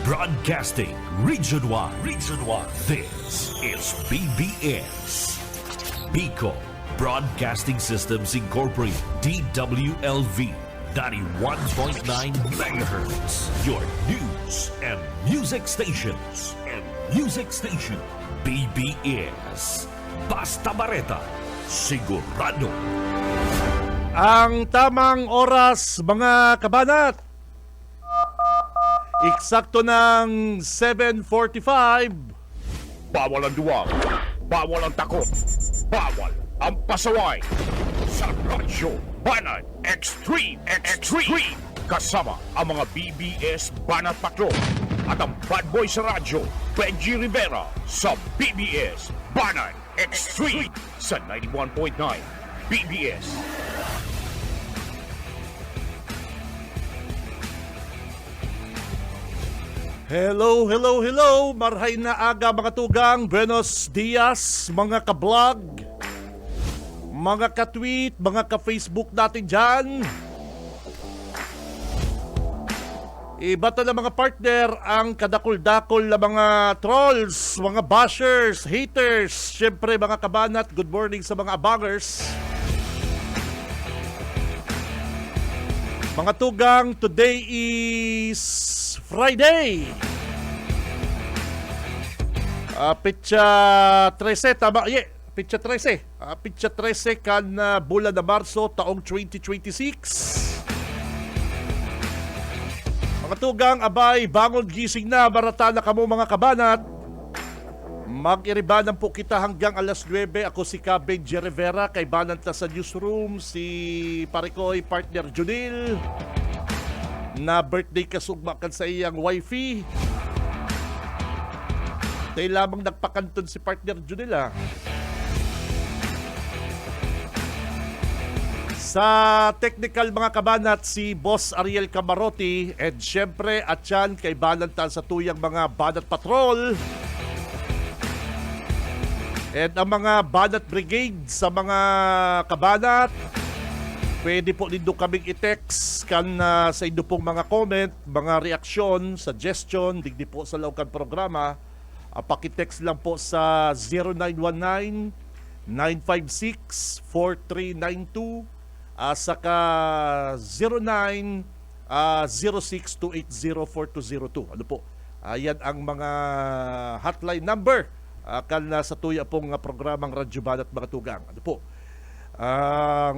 Broadcasting Region 1. Region 1. This is BBS. Bicol Broadcasting Systems Incorporated. DWLV. 91.9 megahertz. Your news and music stations. BBS. Basta Bareta. Sigurado. Ang tamang oras, mga kabanat. Eksakto ng 7:45. Bawal ang duwag, bawal ang takot, bawal ang pasaway. Sa Radyo Banat Extreme. Kasama ang mga BBS Banat Patrol at ang bad boy sa radyo, Benji Rivera sa BBS Banat Extreme sa 91.9 BBS. Hello. Marhay na aga, mga tugang. Buenos dias, mga ka-vlog, mga ka-tweet, mga ka-Facebook natin dyan. Iba na mga partner ang kadakol-dakol na mga trolls, mga bashers, haters. Siyempre mga kabanat, good morning sa mga abangers. Mga tugang, today is Friday. Pitsa 13, tama? Pitsa 13. Pitsa 13 kan bulan na Marso taong 2026. Mga tugang, abay, bangon gising na, barata na kamo mga kabanat. Mag-iribanan po kita hanggang alas 9. Ako si Benji Rivera, kay Bananta sa newsroom, si Parikoy, partner Junil, na birthday kasugmakan sa iyang wifey. Tayo lamang nagpakanton si partner Junil, ha. Sa technical, mga kabanat, si Boss Ariel Camarote, and syempre at yan kay Banantan sa tuyang mga Banat Patrol. And ang mga Banat Brigade sa mga kabanat, pwede po nindo kaming i-text kan sa inyong pong mga comment, mga reaksyon, suggestion, digdi po sa laukan programa. Pakitext lang po sa 0919-956-4392 saka 0906-280-4202. Ano po? Yan ang mga hotline number kan sa tuya pong programang Radyo Banat mga tugang. Ano po?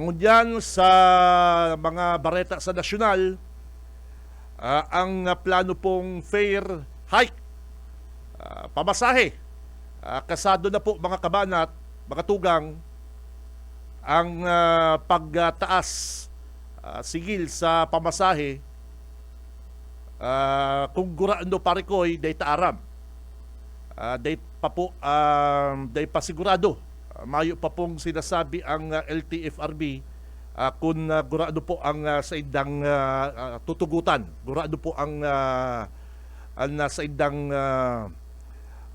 Ngunyan sa mga bareta sa nasyonal, ang plano pong fare hike, pamasahe, kasado na po mga kabanat, mga tugang, ang pagtaas sigil sa pamasahe, kung guraano parikoy day taaram, day pa po, day pa sigurado. Mayo pa pong sinasabi ang LTFRB kung gurado po ang sa indang tutugutan. Gurado po ang sa indang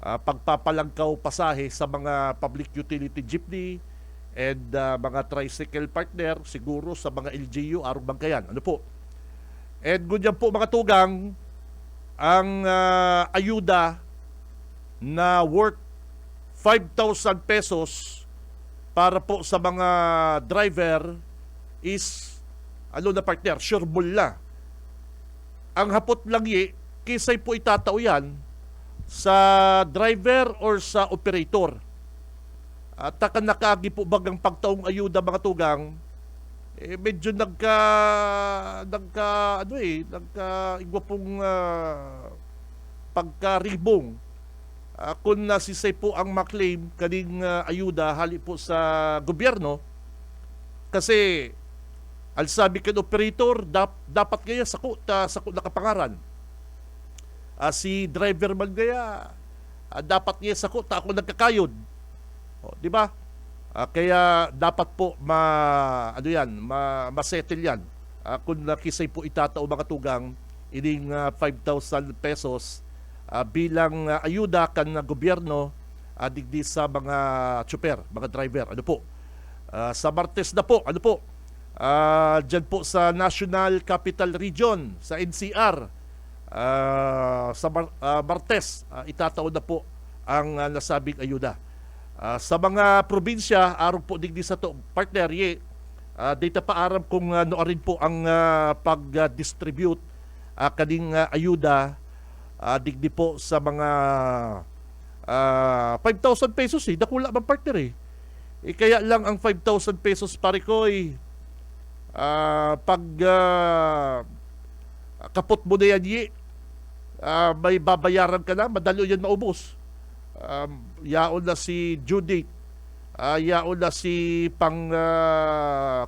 pagpapalangkaw pasahe sa mga public utility jeepney and mga tricycle partner, siguro sa mga LGU, arong bangkayan. Ano po? And ganyan po mga tugang, ang ayuda na worth 5,000 pesos para po sa mga driver is, ano na partner, sureball na. Ang hapot lang kisay po itatao yan sa driver or sa operator. At takan nakagi po bagang pagtaong ayuda mga tugang, medyo nagka igwa pong pagkaribong. Kung nasisay po ang maklaim kaning ayuda hali po sa gobyerno, kasi al sabi kan operator dapat kaya sakot na kapangaran. Si driver man kaya dapat niya sakot ako nagkakayod. Di ba? Kaya dapat po masettle yan. Kung nakisay po itatao mga tugang ining 5,000 pesos bilang ayuda kan gobyerno digdi sa mga tsuper, mga driver. Ano po? Sa Martes na po, dyan po sa National Capital Region, sa NCR, Sa Martes, itataon na po ang nasabing ayuda. Sa mga probinsya, araw po digdi sa to, partner, data pa aram kung rin po ang pag-distribute kaning ayuda digdi po sa mga 5,000 pesos dakula man partner kaya lang ang 5,000 pesos pare ko pag kapot mo na yan may babayaran ka na, madalo yan maubos. Yaon na si due date, yaon na si pang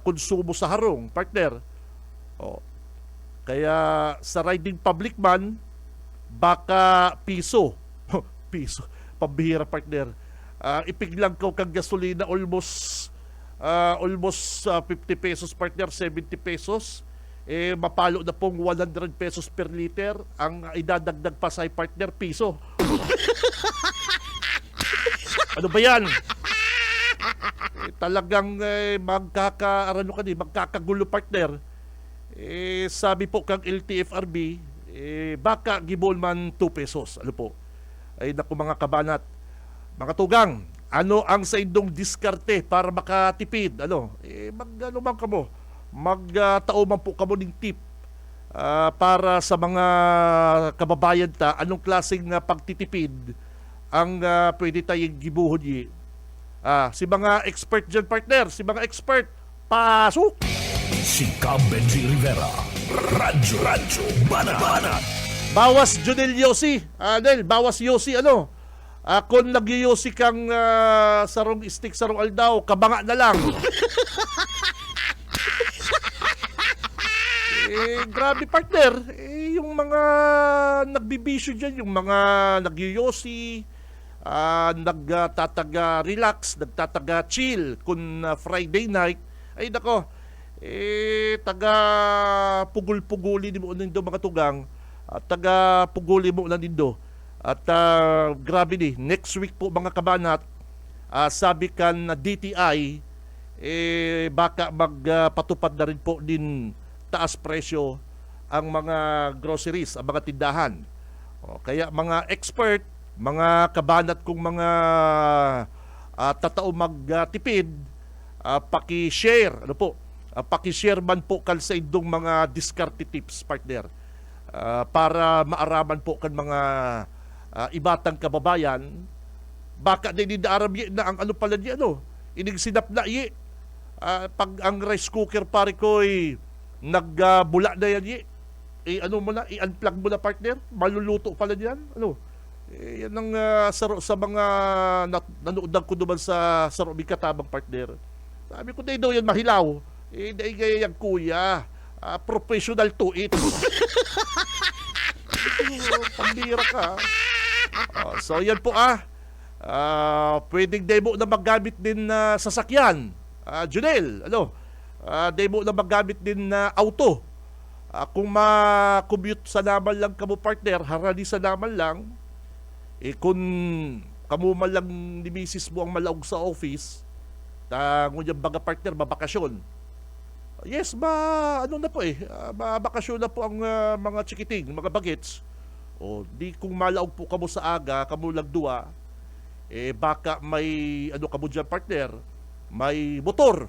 konsumo sa harong, partner. Kaya sa riding public man, baka piso. Piso. Pambihira, partner. Ipiglang ko kang gasolina almost 50 pesos, partner, 70 pesos. Mapalo na pong 100 pesos per liter. Ang idadagdag pa sa partner, piso. Ano ba yan? Talagang magkakagulo, partner. Sabi po kang LTFRB, baka gibol man 2 pesos. Ano po? Ay naku mga kabanat. Mga tugang, ano ang sa indong diskarte para makatipid? Mag-ano man kamo? Magtao man po kamo ng tip para sa mga kababayan ta, anong klaseng pagtitipid ang pwede tayong gibuhon si mga expert dyan, partner, si mga expert, pasok! Si Cam Benji Rivera, Radyo Banat. Bawas Junel Yossi, bawas Yossi, kung nag-Yossi kang sarong stick, sarong aldaw, kabanga na lang. Grabe partner, yung mga nagbibisyo dyan, yung mga nag-Yossi, nagtataga-relax, nagtataga-chill kung Friday night, ay nako, taga-pugul-puguli mo nindo mga tugang, taga-puguli mo na nindo. At grabe next week po mga kabanat, sabi kan na DTI, baka magpatupad na rin po din taas presyo ang mga groceries, ang mga tindahan. Kaya mga expert, mga kabanat kung mga tatao magtipid, paki-share, paki-share man po kan sa indong mga diskarte tips, partner, para maaraman po kan mga ibatang kababayan, baka din idaaram na ang pala niya, inig sinap na pag ang rice cooker pare ko'y nagbula na yan i-unplug mo na, partner, maluluto pala niyan, yan ang saro sa mga nanoodang ko naman sa saro katabang, partner. Sabi ko, daw yan mahilaw. Dahil gaya yung kuya, professional to it. Pambira ka. So yan po pwedeng demo na maggamit din na sasakyan. Junel, demo na maggamit din na auto. Kung ma-commute sa naman lang kamo, partner, harani sa naman lang, kung kamo man lang ni misis mo ang malaog sa office, ngunyan baga, partner, mabakasyon. Yes, mabakasyon na po ang mga chikiting, mga bagets. Di kung malaog po kamo sa aga, kamo lagdua, baka may, kamo dyan, partner, may motor.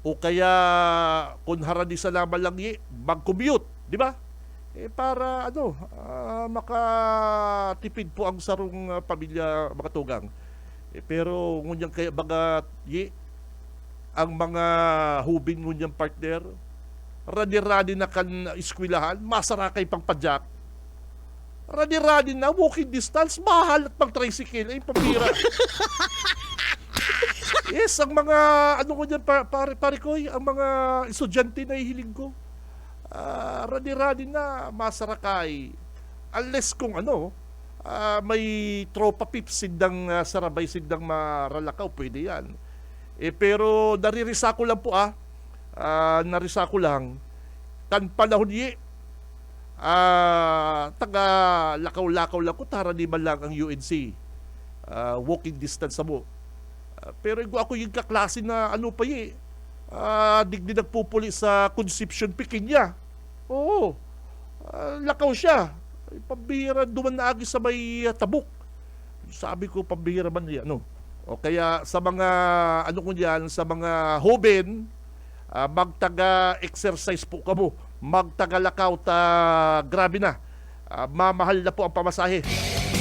O kaya kung harani sa naman lang mag-commute, di ba? Para makatipid po ang sarong pamilya mga tugang. Pero ngunyan kaya baga ang mga hubin ngunyan, partner, radi-radi na kan eskwelahan, masarakay pang padyak. Radi-radi na, walking distance, mahal at pang tricycle, pambira. Yes, ang mga ko dyan, pare ko, ang mga estudyante na ihiling ko, radi-radi na, masarakay. Unless kung may tropa pips, sindang sarabay, sindang maralakaw, pwede yan. Pero naririsa ko lang po, narisa ko lang, kan panahon taga lakaw-lakaw lang ko, tara di man lang ang UNC, walking distance mo. Pero ako yung kaklase na digdi nagpupuli sa Concepcion, Pequeña. Oo. Lakaw siya. Ay, pambihira duman na agi sa may tabuk. Sabi ko, pambihira man yan, ano. O kaya sa mga, ano ko yan, sa mga hoben, magtaga-exercise po kamo. Magtaga-lakaw grabe na. Mamahal na po ang pamasahe.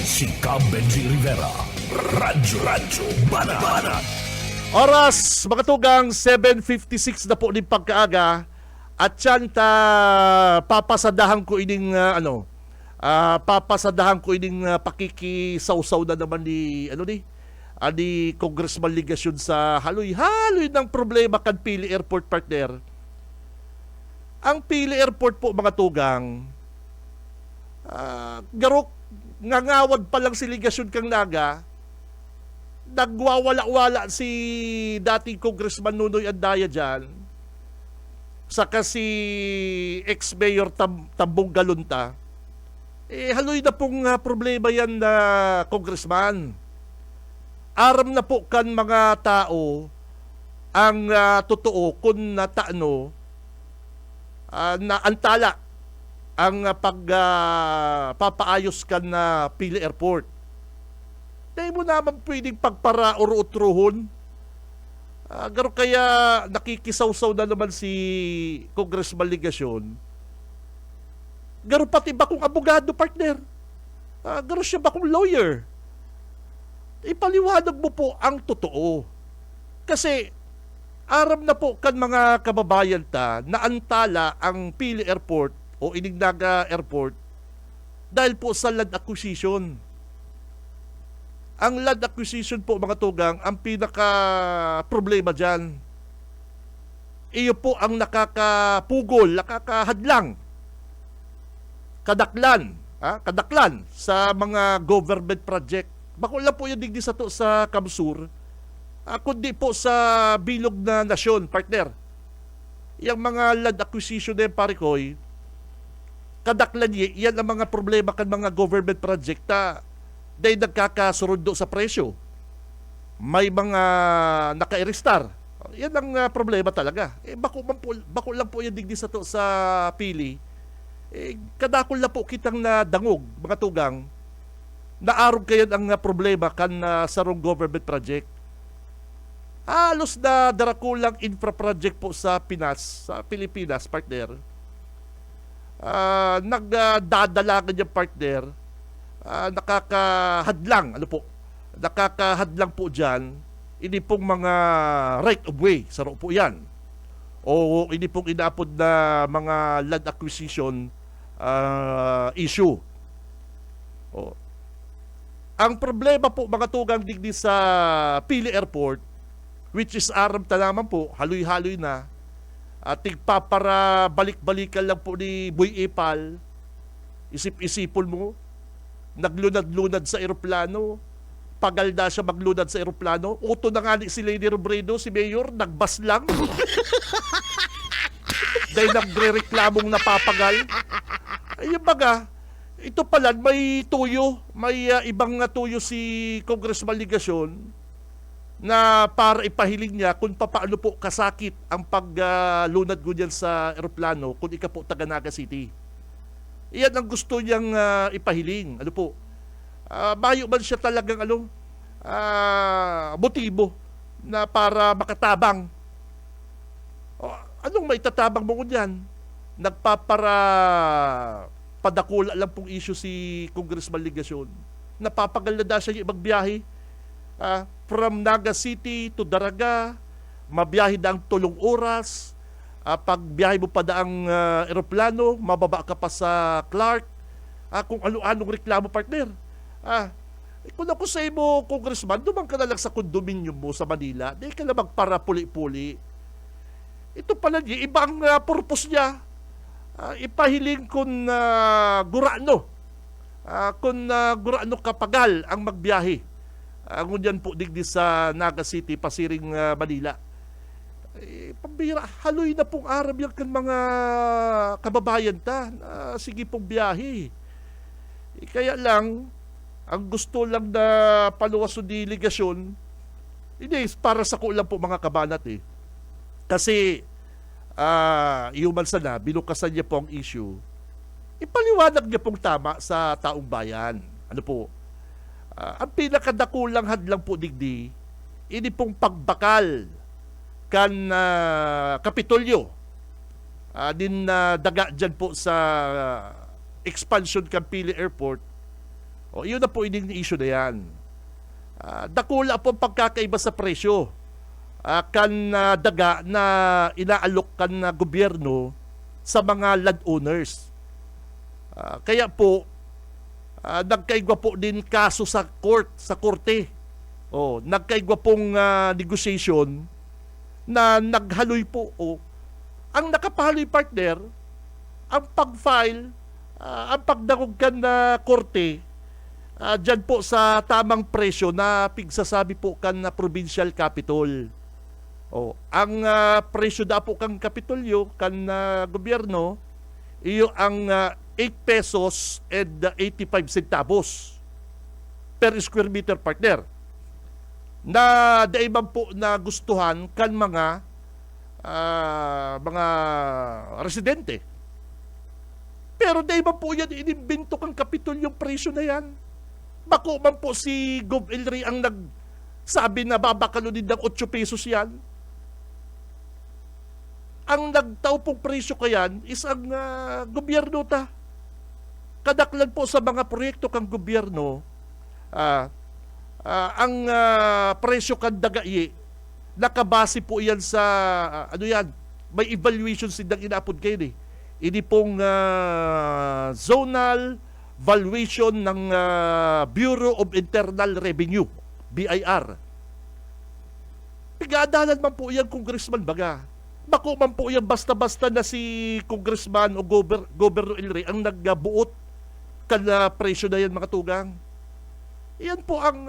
Si Cam Benji Rivera. Radyo Banat. Oras, mga tugang, 7:56 na po din pagkaaga. At yan, papasadahan ko ining, papasadahan ko ining pakikisawsaw na naman ni, ni Congressman Ligasyon sa haloy-haloy ng problema kan Pili Airport, partner. Ang Pili Airport po, mga tugang, garok, ngangawad pa lang si Ligasyon kang naga, nagwawala-wala si dating Congressman Nunoy Andaya dyan, saka si ex-mayor Tambong Galunta, haloy na pong problema yan na congressman. Aram na po kan mga tao ang totoo kung nataano na antala ang papaayos kan na Pili Airport. Dahil mo naman pwedeng pagpara o utruhon. Garo kaya nakikisawsaw na naman si Congressman Ligasyon. Garo pati ba kung abogado, partner? Garo siya ba kung lawyer? Ipaliwanag mo po ang totoo. Kasi aram na po kan mga kababayan na antala ang Pili Airport o Inignaga Airport dahil po sa land acquisition. Ang land acquisition po, mga tugang, ang pinaka problema dyan. Iyo po ang nakakapugol, nakakahadlang, kadaklan sa mga government project. Bako lang po yung digdi sa to sa Kamsur, kundi po sa bilog na nasyon, partner. Yung mga land acquisition na yung parikoy, kadaklan yan ang mga problema kan mga government project dahil nagkakasurundo sa presyo. May mga naka-restar. Yan ang problema talaga. Bako lang po yung digdi sa to sa Pili. Kadakol na po kitang nadangog, mga tugang, naarog kayo ang problema kan sarong government project. Halos na darakulang infra project po sa Pinas, sa Pilipinas, partner. Nagdadalagan yung partner, nakakahadlang po dyan, ini pong mga right of way, saro po yan. O ini pong inaapod na mga land acquisition issue. O, ang problema po, mga tugang digdi sa Pili Airport, which is aram ta naman po, haloy-haloy na, tigpapara balik-balikan lang po ni Boy Epal, isip-isipol mo, naglunad-lunad sa eroplano, pagalda siya maglunad sa eroplano, uto na nga ni si Lady Robredo, si Mayor, nagbas lang. Dahil nagre-reklamong napapagal. Ayun baga, ito pala, may tuyo, may ibang tuyo si Congressman Ligasyon na para ipahiling niya kung paano po kasakit ang paglunad ko dyan sa eroplano kung ika po taga Naga City. Iyan ang gusto niyang ipahiling. Ano po? Bayo man siya talagang motibo na para makatabang. Anong maitatabang mo ko dyan? Padakula lang pong issue si Congressman Ligasyon. Napapagal na siya yung ibang biyahe. From Naga City to Daraga, mabiyahe na ang 3 oras. Pag biyahe mo pa daang eroplano, mababa ka pa sa Clark. Kung ano-anong reklamo, partner. Kung ako sa mo, Congressman, dumang ka na lang sa condominium mo sa Manila, di ka na magpara puli-puli. Ito pala niya, ibang purpose niya. Ipahiling kung gurano. Kung gurano kapagal ang magbiyahe. Ngunyan po digdi sa Naga City, Pasiring, Manila. Pambira, haloy na pong aram yan kan mga kababayan sige pong biyahe. Kaya lang, ang gusto lang na paluwaso di Ligasyon, hindi, para sa kulang po mga kabanat Kasi, human sana, binukasan niya po ang issue. ipaliwanag niya pong tama sa taong bayan. Ano po? Ang pinakadakulang hadlang po digdi, ini pong pagbakal kan Kapitolyo. Din daga dyan po sa expansion kan Pili Airport. O, yun na po ining issue na yan. Dakula po ang pagkakaiba sa presyo. Kan daga na inaalok kan gobyerno sa mga landowners. Kaya po, nagkaigwa po din kaso sa korte. Nagkaigwa pong negotiation na naghaloy po. Ang nakapahaloy partner, ang pag-file, ang pagdagugkan na korte, dyan po sa tamang presyo na pigsasabi po kan na provincial capital. Ang presyo da po kang kapitolyo, kan gobyerno, iyo ang 8 pesos and 85 centavos per square meter partner. Na daiban po na gustuhan kan mga residente. Pero daiban po yan, inimbento kang kapitolyong presyo na yan. Bako man po si Gov. Elry ang nagsabi na babakalo din ng 8 pesos yan. Ang nagtao pong presyo kayan is ang gobyerno ta. Kadaklan po sa mga proyekto kang gobyerno, ang presyo kan dagayi, nakabase po yan sa, may evaluation silang inapod kayo eh. Ini pong zonal valuation ng Bureau of Internal Revenue, BIR. Pigadalan man po yan, Congressman baga. Bako man po yan basta-basta na si Congressman o Governor Elry ang nagbuot kan presyo na yan, mga tugang. Yan po ang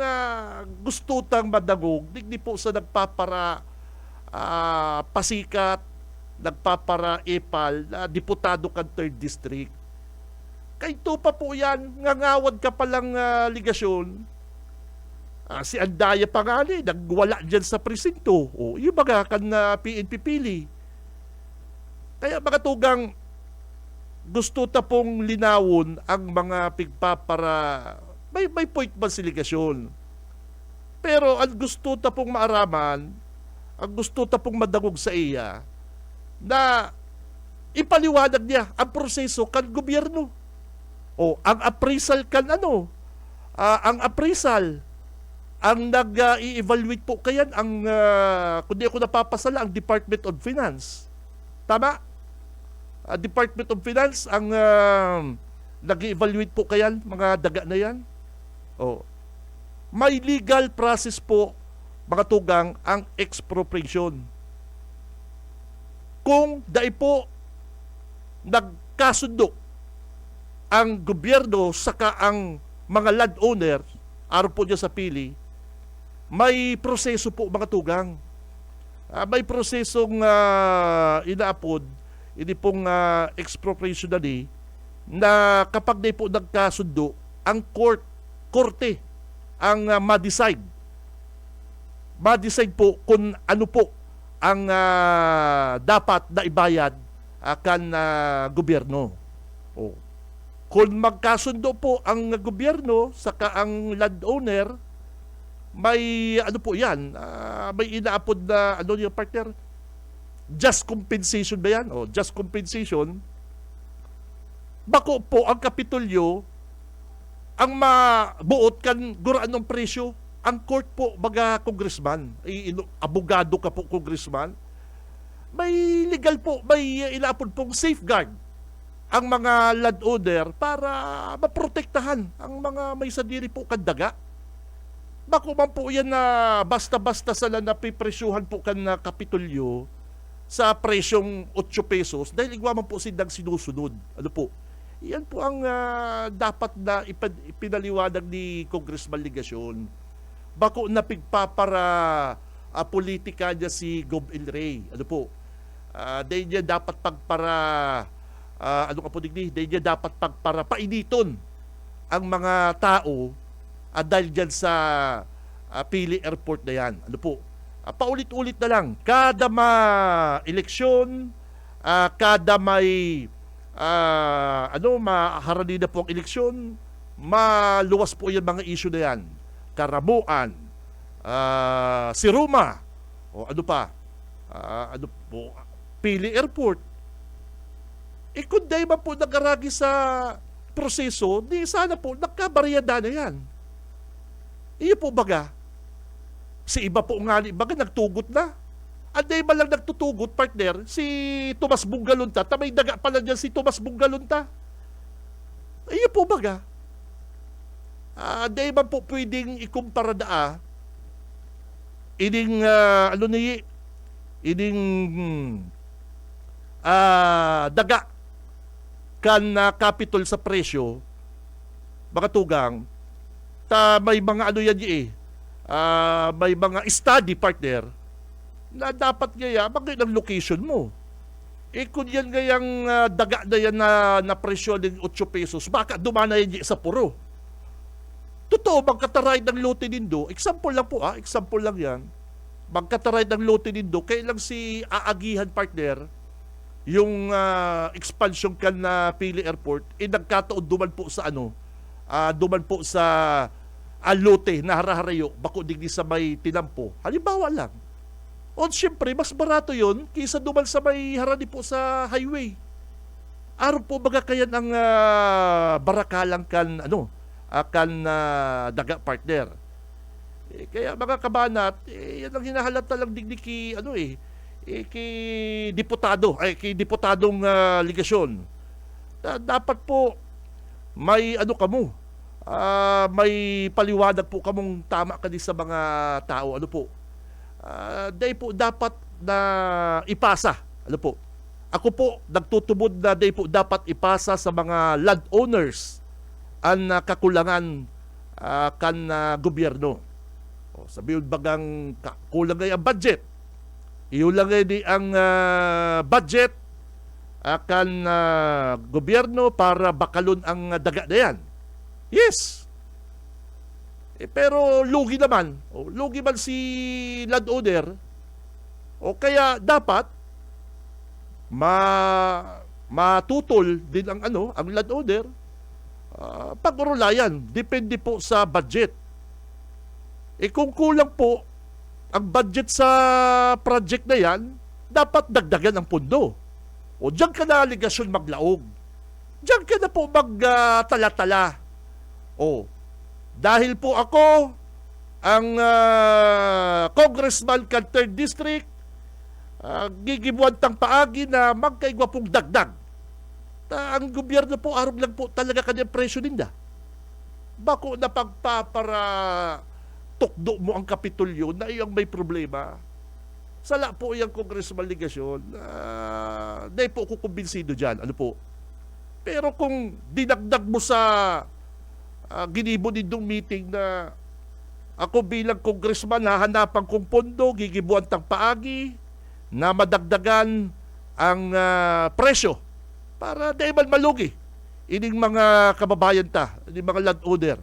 gusto tang madagog. Digdi po sa nagpapara pasikat, nagpapara epal na diputado kan 3rd District. Kay to pa po yan, ngangawad ka palang ligasyon. Si Andaya pa nga nagwala dyan sa presinto. Yung baga kan PNP pili. Kaya mga tugang, gusto ta pong linawon ang mga pigpapara. May point ba si ligasyon? Pero ang gusto ta pong maaraman, ang gusto ta pong madagog sa iya, na ipaliwanag niya ang proseso kan gobyerno. Ang appraisal kan ang appraisal, ang nag-i-evaluate po kayan, ang, kundi ako napapasala, ang Department of Finance. Tama? Department of Finance, ang nag-i-evaluate po kayan, mga daga na yan. May legal process po, mga tugang, ang expropriation. Kung dai po nagkasundo ang gobyerno saka ang mga landowner, araw po dyan sa pili, may proseso po, mga tugang. May prosesong inaapod, hindi pong expropriation na kapag di po nagkasundo, ang korte ang ma-decide po kung ano po ang dapat na ibayad kan gobyerno. Kung magkasundo po ang gobyerno saka ang landowner, may po yan, may inaapod na yung partner, just compensation ba yan? Just compensation. Bako po ang kapitolyo ang mabuot kan guraan ng presyo. Ang court po, baga congressman, abogado ka po congressman, may legal po, may inaapod pong safeguard ang mga landowner para maprotektahan ang mga may sadiri po kandaga. Bako man po yan na basta-basta sala na pipresyuhan po kan na kapitolyo sa presyong 8 pesos dahil igwa man po silang sinusunod. Yan po ang dapat na ipinaliwanag ni Congressman Ligasyon. Bako na pigpapara politika niya si Gov. Elry. Dahil niya dapat pagpara dahil niya dapat pagpara painiton ang mga tao dahil dyan sa Pili Airport na yan. Paulit-ulit na lang. Kada eleksyon, kada may maharani na po ang eleksyon, maluwas po yung mga issue na yan. Karamuan, si Roma, o ano pa, Pili Airport. Kung di man po nagaragi sa proseso, di sana po nagkabariyada na yan. Iyo po baga, si iba po nga baga nagtugot na. Anday man lang nagtutugot, partner, si Tomas Bungalunta, may daga pala dyan si Tomas Bungalunta. Iyo po baga. Anday man po pwedeng ikumpara ining, daga kan capital sa presyo, mga tugang, may mga may mga study, partner, na dapat gaya magay ng location mo. Kung yan gayang daga na yan na presyo ng 8 pesos, baka dumana yan sa puro. Totoo, magkataray ng lote nindo, example lang po example lang yan, magkataray ng lote nindo, kailang si aagihan, partner, yung expansion kan na Pili Airport, nagkataon duman po sa lote na haraharayo, bako digdi sa may tinampo. Halimbawa lang. O siyempre, mas barato yon kaysa duman sa may harani po sa highway. Araw po baga kaya ng barakalang kan daga, partner. Kaya mga kabanat, yan ang hinahalata lang digdi ki kay diputadong ligasyon. Dapat po may may paliwanag po kamong tama kadi sa mga tao. Day po dapat na ipasa. Ako po nagtutubod na day po dapat ipasa sa mga landowners ang kakulangan kan gobyerno. Sabihin bagang kulang ay ang budget. Iulangay di ang budget akan gobyerno para bakalon ang daga na yan. Yes. Pero lugi naman. Lugi man si landowner. Kaya dapat matutol din ang landowner. Pag-urulayan. Depende po sa budget. Kung kulang po ang budget sa project na yan, dapat dagdagan ang pondo. Diyan ka na aligasyon maglaog. Diyan ka na po magtala-tala. Dahil po ako ang congressman kan 3rd District, gigibuan tang paagi na magkaigwa pong dagdag. Ang gobyerno po, arog lang po talaga kanyang presyo ninda. Bako na pagpapara tukdo mo ang kapitulyo na iyang may problema. Sala po iyang congressman ligasyon. Dahil po ako kumbinsido dyan. Pero kung dinagdag mo sa ginibo nindong meeting na ako bilang congressman hahanapan kong pondo, gigibuan tang paagi na madagdagan ang presyo para dahil man malugi ining mga kababayan ining mga landowner.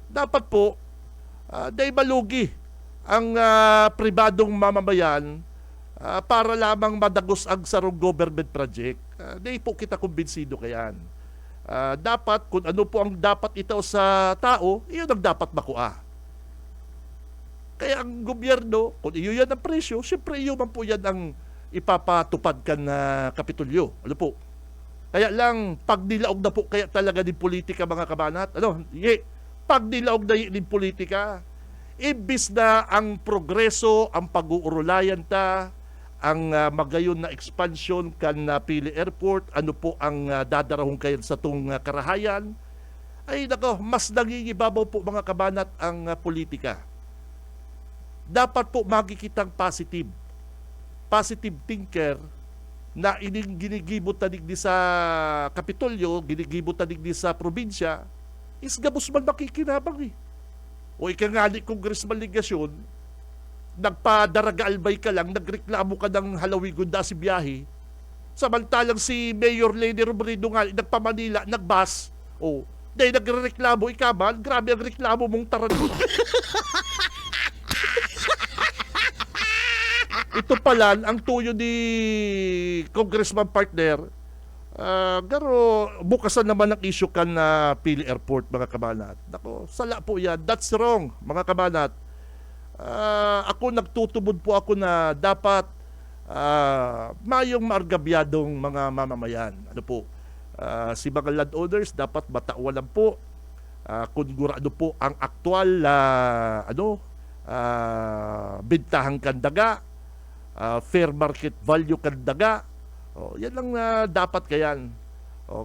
Dapat po dahil malugi ang pribadong mamamayan para lamang madagos ang sarong government project. Dahil po kita kumbinsido kayan. Dapat, kung ano po ang dapat itaw sa tao, iyon ang dapat makuha. Kaya ang gobyerno, kung iyo yan ang presyo, siyempre iyo man po yan ang ipapatupad kan na kapitulyo. Kaya lang, pag nilaog na po kaya talaga din politika, mga kabanat, pag nilaog na din politika, imbis na ang progreso, ang pag-uurulayan ang magayon na expansion kan Pili Airport, ano po ang dadarahong kayan sa tung karahayan, ay mas nangingibabaw po, mga kabanat, ang politika. Dapat po magkikitang positive thinker na ining ginigibot tanig di sa Kapitolyo, ginigibot tanig di sa probinsya, is gabos man makikinabang . O ikangani congressman ligasyon, nagpadaraga-albay ka lang, nagreklamo ka ng halawigon da si biyahe, samantalang si Mayor Leni Robredo nga, nagpa-Manila, nagbas, dahil nagreklamo ikaman, grabe ang reklamo mong taran. Ito pala, ang tuyo ni congressman partner, Garo, bukasan naman ang issue kan na Pili Airport, mga kabanat. Nako, sala po yan. That's wrong, mga kabanat. Ako nagtutubod po ako na dapat mayong maargabyadong mga mamamayan. Ano po? Si mga landowners dapat matauwalan po kung gurado po ang aktual bintahan kandaga, fair market value kandaga. Yan lang dapat kayan.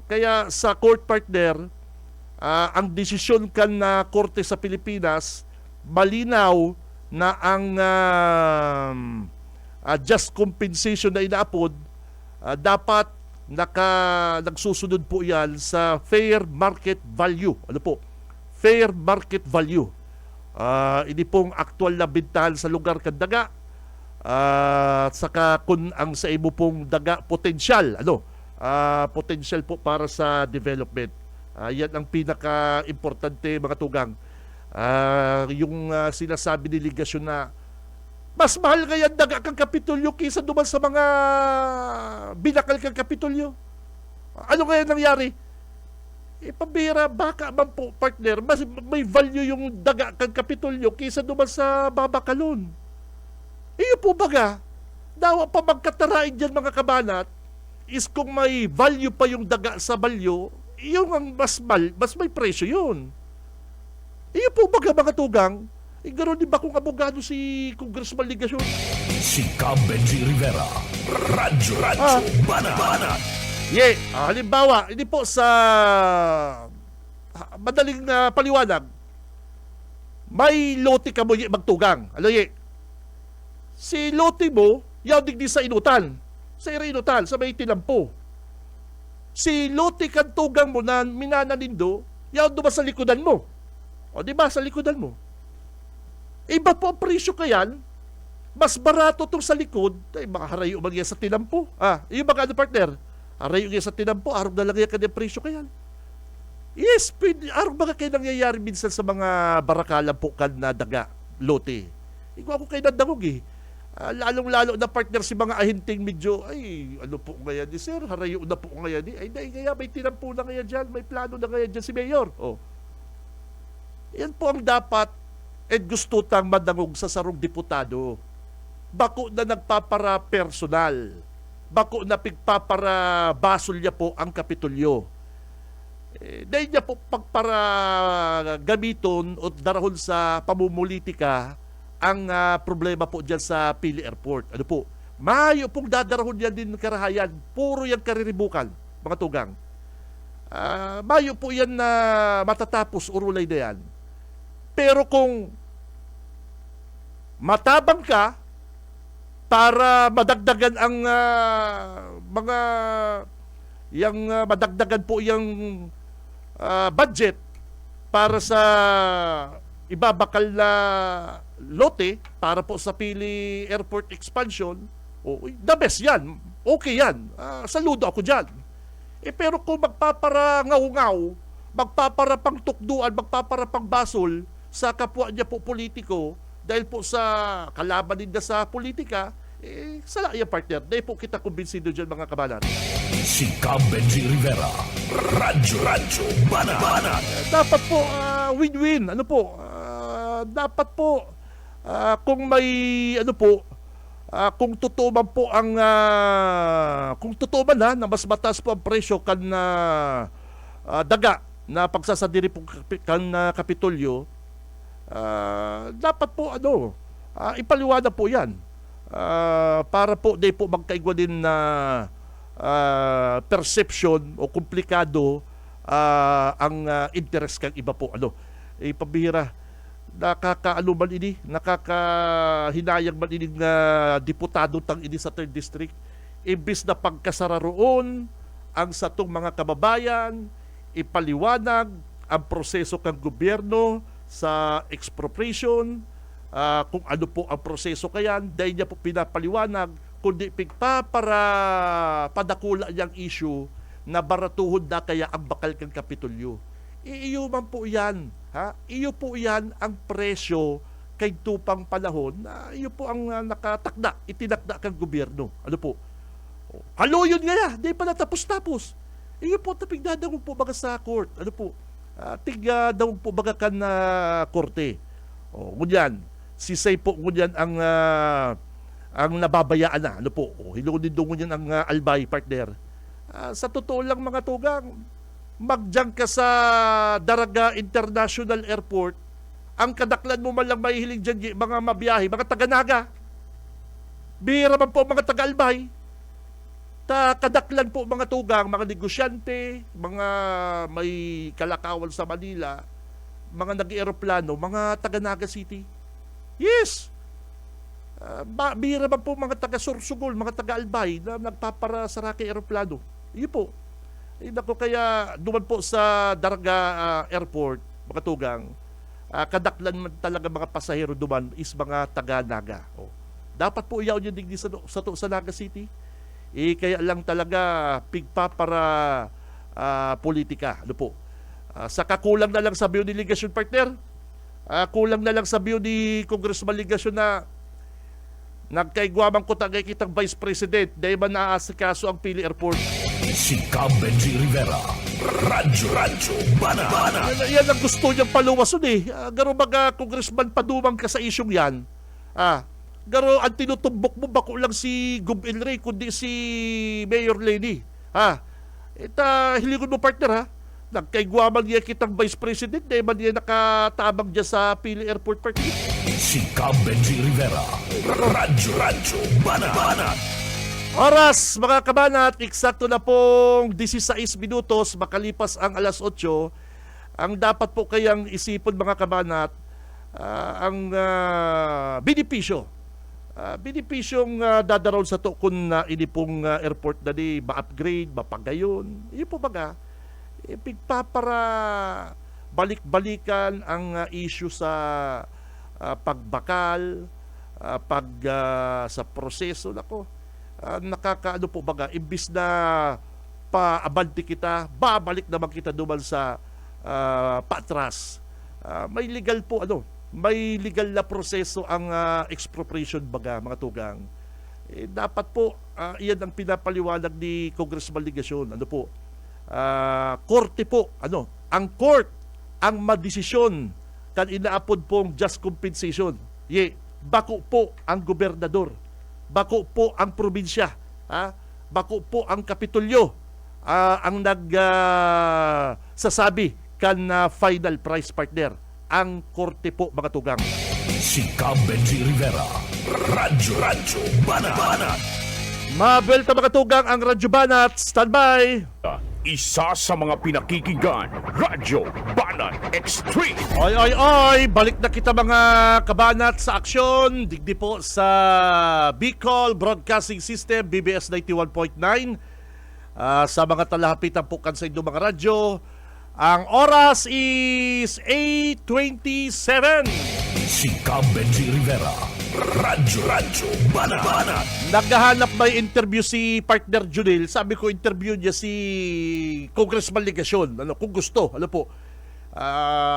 Kaya sa court partner, ang desisyon kan na korte sa Pilipinas, malinaw na ang just compensation na inaapod, dapat nagsusunod po yan sa fair market value. Ano po? Fair market value. Ini pong aktual na bintahan sa lugar kan daga, at saka kung ang sa imo pong daga potensyal, potensyal po para sa development. Yan ang pinaka-importante, mga tugang. Yung sinasabi ni ligasyon na mas mahal ngayon daga kang Kapitolyo kaysa duman sa mga binakal kang Kapitolyo. Ano kaya nangyari? Pambira, baka man po, partner, mas may value yung daga kang Kapitolyo kaysa duman sa babakalon. Iyo po baga, dawa pa magkatarain dyan, mga kabanat, is kung may value pa yung daga sa balyo, yung ang mas may presyo yun. Iyo po baga, mga tugang, gano'n din ba kung abogado si Congressman Ligasyon? Si Cam Benji Rivera. Radyo Banat. Halimbawa, hindi po sa madaling paliwanag, may lote ka mo magtugang. Si lote mo, yaw digdi sa inutan. Sa inutan, sa may tinampo. Si lote kan tugang mo na minananindo, yaw duba sa likodan mo. Di ba, sa likodan mo? Iba po ang presyo kayan, mas barato itong sa likod, ay makaharayo man yan sa tinampo. Yung mga partner, harayo yan sa tinampo, araw na lang yan kanyang presyo kayan. Yes, araw mga kayo nangyayari minsan sa mga barakalan po kan na daga, lote. Ikaw ako kayo nadangog lalong-lalo na partner si mga ahinting medyo, ano po ngayon ni sir, harayo na po ngayon ni, kaya may tinampo na ngayon dyan, may plano na ngayon dyan si Mayor. Yan po ang dapat gusto tang madangog sa sarong diputado. Bako na nagpapara personal. Bako na pigpapara basol niya po ang Kapitolyo. Dahil niya po pagpara gamiton o darahon sa pamumulitika ang problema po dyan sa Pili Airport. Ano po? Mayo pong dadarahon yan din karahayan. Puro yan kariribukan, mga tugang. Mayo po yan na matatapos urulay na yan. Pero kung matabang ka para madagdagan ang madagdagan po yung budget para sa ibabakal na lote para po sa Pili Airport expansion, the best yan. Okay yan. Saludo ako dyan. Pero kung magpapara ngaw-ngaw, magpapara pang tukduan, magpapara pang basol sa kapwa niya po politiko, dahil po sa kalaban din sa politika, sala yung partner. Dahil po kita kumbinsido dyan, mga kabalan. Si Cam Benji Rivera. Radyo Banat. Dapat po win-win. Dapat po kung may kung totoo man po ang kung totoo man na mas mataas po ang presyo kan daga na pagsasadiri po kan Kapitolyo, dapat po ipaliwanag po yan para po di po magkaigwa din na perception o komplikado ang interest kang iba po pabihira nakakaano man ini, nakakahinayang man ini nga diputado tang ini sa 3rd District, imbis na pagkasara roon ang satong mga kababayan, ipaliwanag ang proseso kang gobyerno sa expropriation, kung ano po ang proseso kayan, dahil niya po pinapaliwanag, kundi para padakula niyang issue na baratuhod na kaya ang bakal kang Kapitolyo. Iyo man po yan. Iyo po yan ang presyo kay tupang panahon na iyo po ang nakatakda, itinakda kang gobyerno. Haluyon nga ya, di pa natapos-tapos. Iyon po tapig dadawag po baga sa court. Ano po? Tigdawag po baga kan na korte. Ngunyan, sisay po ngunyan ang nababayaan na. Ano po? Hilunin doon ngunyan ang albay partner. Sa totoo lang mga tugang, magdiyan ka sa Daraga International Airport, ang kadaklan mo man lang mahihiling dyan mga mabiyahe, mga taga-Naga. Bihira man po mga taga-albay. Kadaklan po mga tugang, mga negosyante, mga may kalakawan sa Manila, mga nag-aeroplano, mga taga-Naga City. Yes! Bihira man po mga taga-Sursugol, mga taga-albay na nagpapara sa Raki aeroplano. Iyon po. Kaya duman po sa Daraga Airport, mga tugang, kadaklan man talaga mga pasahero duman is mga taga-Naga. Dapat po iyaw nyo digdi sa Naga City. Kaya lang talaga pigpa para politika. Ano po? Saka kulang na lang sa biyo ni Ligasyon partner. Kulang na lang sa biyo ni Congressman Ligasyon na nagkaigwamang ko tagay kitang Vice President dahil ba naaasikaso ang Pili Airport. Si Cam Benji Rivera, Radyo Bana. Yan ang gusto niyang paluwason eh. Garo baga Congressman padumang ka sa isyong yan. Garo ang tinutumbok mo bako lang si Gob El Rey kundi si Mayor Lenny. Hilingon mo partner ha. Nagkaigwaman niya kitang Vice President dahil man niya nakatabang dyan sa Pili Airport Park. Si Cam Benji Rivera, Radyo Bana. Oras mga kabanat, eksakto na pong 16 minutos makalipas ang alas 8. Ang dapat po kayang isipon mga kabanat, ang benepisyo. Benepisyong dadaron sa to kung ini pong airport na di ma-upgrade, mapagayon. Iyon po baga, pigpapara balik-balikan ang issue sa pagbakal, sa proseso. Nakakaano po baga, imbis na paabante kita, babalik naman kita duman sa patras. May legal po, may legal na proseso ang expropriation baga, mga tugang. Dapat po, iyan ang pinapaliwanag ni Congressman Ligasyon. Korte po, ang court ang madesisyon kan inaapod pong just compensation. Bako po ang gobernador, bako po ang probinsya, bako po ang kapitulyo ang sasabi kan final price partner. Ang korte po mga tugang. Si Cam Benji Rivera, Radyo Bana. Mabelta mga tugang ang Radyo Banat. Standby! Isa sa mga pinakikinggan, Radyo Banat Extreme. Oy! Balik na kita mga kabanat sa aksyon. Digdi po sa Bicol Broadcasting System, BBS 91.9. Sa mga talahapitan po kan sa inyong mga radyo. Ang oras is 8:27. Si Cam Benji Rivera, Radyo Bana. Naghahanap may interview si partner Junil. Sabi ko interview niya si Congressman Ligasyon. Kung gusto,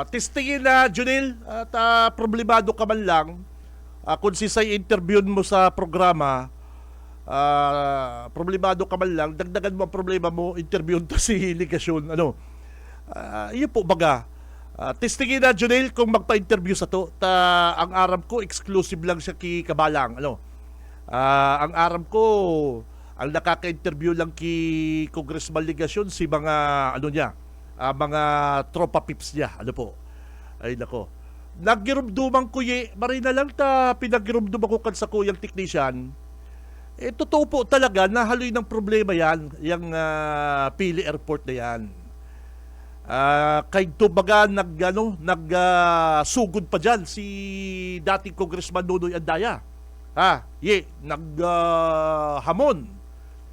testingin na Junil at problemado ka man lang. Kung sisay interview mo sa programa, problemado ka man lang, dagdagan mo ang problema mo, interview to si Ligasyon. Yun po baga. Testingin na Junil kung magpa-interview sa to. Ang aram ko exclusive lang siya ki Kabalang. Ang aram ko ang nakaka-interview lang ki Congressman Ligasyon si mga mga tropa pips niya. Ay nako. Naggirumduman ko marina lang pinaggirumduman ko kan sa kuyang technician. Totoo po talaga na haloy ng problema yan, yung Pili Airport na yan. Kay baga nagsugod pa dyan si dating Congressman Nonoy Andaya. Naghamon,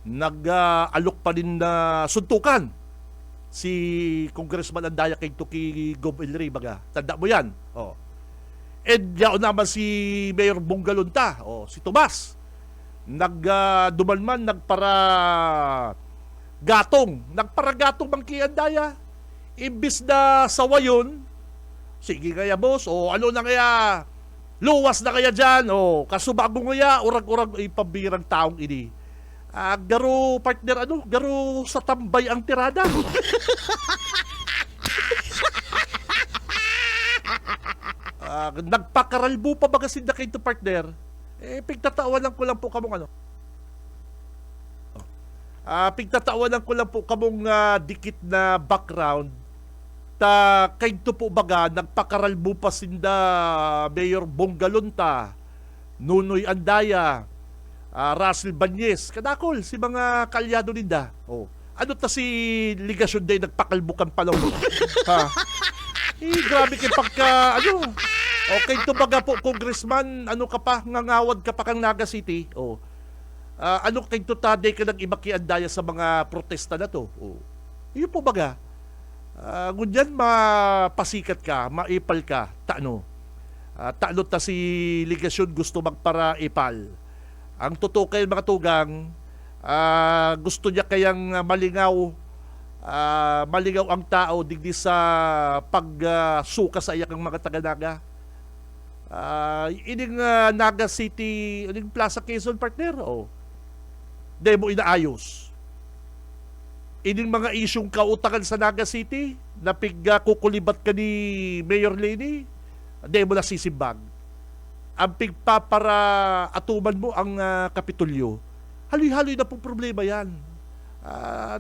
nag-alok pa din na suntukan si Congressman Andaya kay Gob El Rey baga. Tanda mo yan. Yaon naman si Mayor Bungalunta, si Tomas. Dumanman, nagpara gatong mang kay Andaya. Imbis na sawayon, sige kaya boss, na kaya, luwas na kaya dyan, kasubago kaya, urag-urag ipabirang taong ini. Garo partner garo sa tambay ang tirada. Nagpakaralbo pa baga sinda kayo to partner. Pigtatawanan ko lang po kamong pigtatawanan ko lang po kamong dikit na background. Kayo to po baga nagpakaralbo pa sinda Mayor Bongalunta, Nunoy Andaya, Russell Banyes, kadakol si mga kalyado ninda. Ano ta si Ligasyon day nagpakalbukan pa lang. Grabe kay pagka okay to baga po congressman, ano ka pa ngangawad ka pa kang Naga City. Ano kay to taday ka nag ibaki andaya sa mga protesta na to. Iyo po baga. Ngunyan mapasikat ka, maipal ka, taano ta si Ligasyon gusto magpara ipal. Ang totoo kayo mga tugang, gusto niya kayang malingaw ang tao digdi sa pagsuka sa iyak ng mga taga-Naga. Ining Naga City, ining Plaza Quezon partner, di mo inaayos. Ining mga isyong kautangan sa Naga City, na kukulibat ka ni Mayor Leni, di mo nasisimbag. Ang pigpapara atuman mo ang Kapitolyo, haloy-haloy na pong problema yan.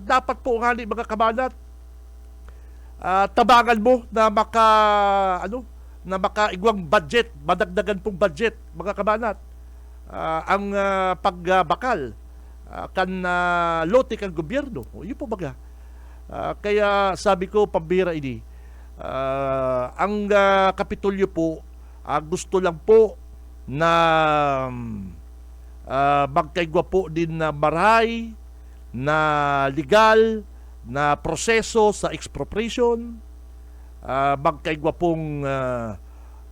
Dapat po nga ni mga kabanat, tabangan mo na makaigwang budget, madagdagan pong budget, mga kabanat, ang pagbakal kan lote kang gobyerno. Yun po baga. Kaya sabi ko, pambira ini, ang Kapitolyo po, gusto lang po na magkaigwa po din na maray, na legal, na proseso sa expropriation, magkaigwa pong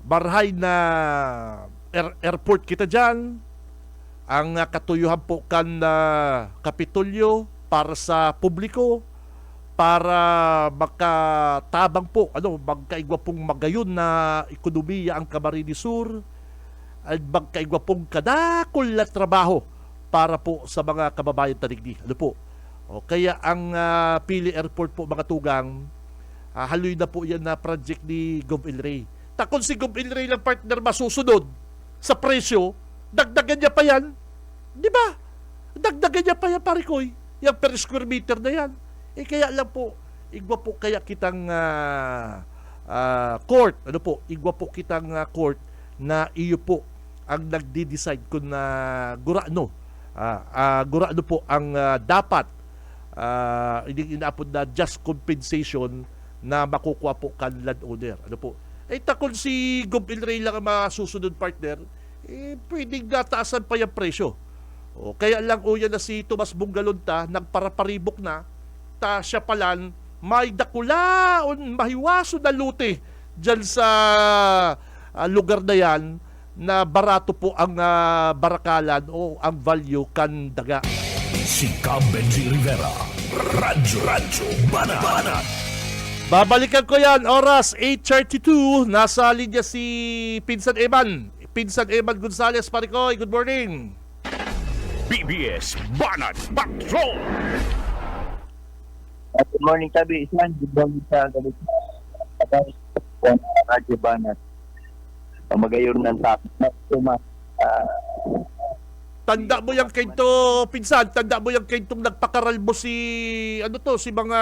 maray na airport kita dyan, ang katuyuhan po kan Kapitolyo para sa publiko, para makatabang po, magkaigwa pong magayon na ekonomiya ang Camarines Sur, at magkaigwa pong kadakol na trabaho para po sa mga kababayan taligdi. Kaya ang Pili Airport po mga tugang, haloy na po yan na project ni Gov. El Rey. Kung si Gov. El Rey lang partner masusunod sa presyo, dagdagan niya pa yan. Di ba? Dagdagan niya pa yan, parikoy. Yung per square meter na yan. Kaya lang po, igwa po kaya kitang court, igwa po kitang court na iyo po ang nagdi-decide kung gurano po ang dapat inaapod na just compensation na makukuha po kan landowner. Takon si Gov. El Rey lang ang masusunod partner, pwedeng nataasan pa yung presyo. Kaya lang yan na si Tomas Bongalunta, nagparaparibok na, siya palan, may dakulaon, mahiwaso na lute dyan sa lugar na yan, na barato po ang barakalan o ang value kan daga. Si Benji Rivera, Radyo Banat. Babalikan ko yan, oras 8:32, nasa linya si Pinsan Eman Gonzales, parikoy, good morning. BBS Banat Patrol. Good morning, Tabi. Good morning sa gabi. Radyo Banat. Magayon ng topic na tumas. Tanda mo yung kento, Pinsan, tanda mo yung kentong nagpakaralbo si mga,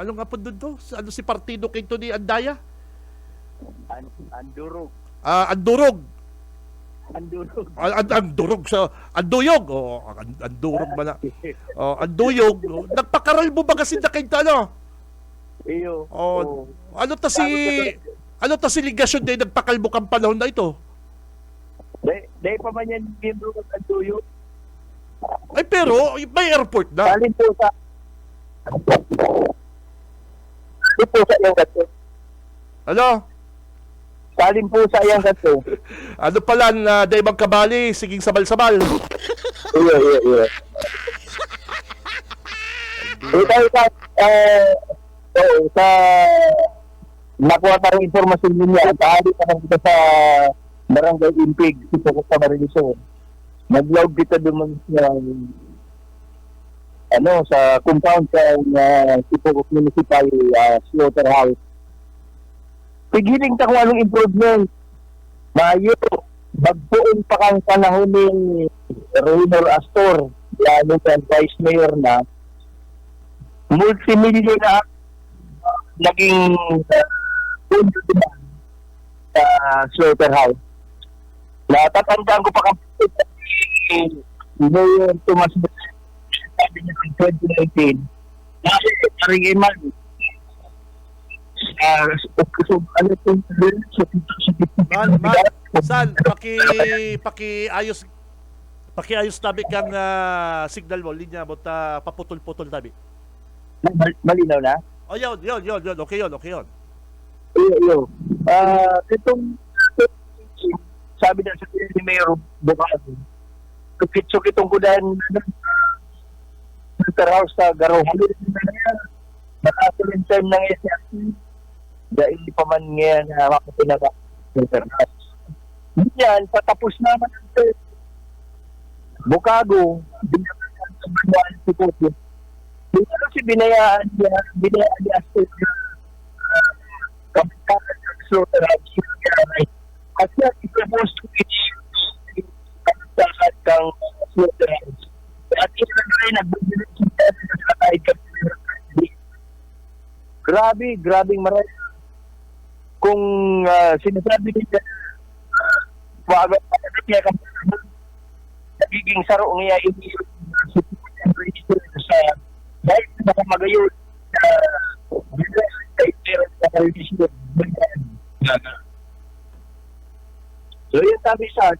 anong nga po doon to? Si partido kento ni Andaya? Andurog. Andurog. Andurog. Andurog sa Anduyog. Andurog ba na? Anduyog. Nagpakaralbo ba kasi na kento, Iyo. Ano ta si Ligasyon din nagpakalbo kang panahon na ito? Dahil pa man yan miyembro ng Anduyog. Pero may airport na. Salin po sa iyang gato. Salin po sa iyang gato. Ano pala na dahil magkabali, siging sabal-sabal. Iyo. Dahil sa nakuha tayong informasyon niya at aali pa lang kita sa Barangay Impig, si Pocos Camarines Sur. Nag-log kita duman sa sa compound sa Sipocot Municipal Slaughterhouse. Pigiling ta kung anong improvement. Mayo, bagpuon pa kang panahon ni Raynor Astor, lalo sa Vice Mayor na, multimillion na naging sa slaughterhouse. Natatandaan ko pa kami Mayor Tomas sabi niya ng 2019 naring iman Sal, pakiayos tabi kang signal mo, linya mo ta paputol-putol tabi. malinaw na? Yun. Okay yun. Iyo. Itong sabi na sa ni Mayor Bocado, tukit-sukit itong kudahan sa house sa Garo. Nakatuloy time ng SRT. Dahil pa man ngayon na makapinaka sa house. Yan, patapos naman ang Bocado, binayaran sa Manuel Sipote. Dito si binayaan niya sa kapitanan ng slaughterhouse. Kasi i-propose to each kapitanan ng slaughterhouse. At ito na rin nagbibigay sa kahit kapitanan. Grabing marami. Kung sinasabi nila wag niya kapitanan, nagiging saro niya register sa dahil sa magayon so yun sabi siya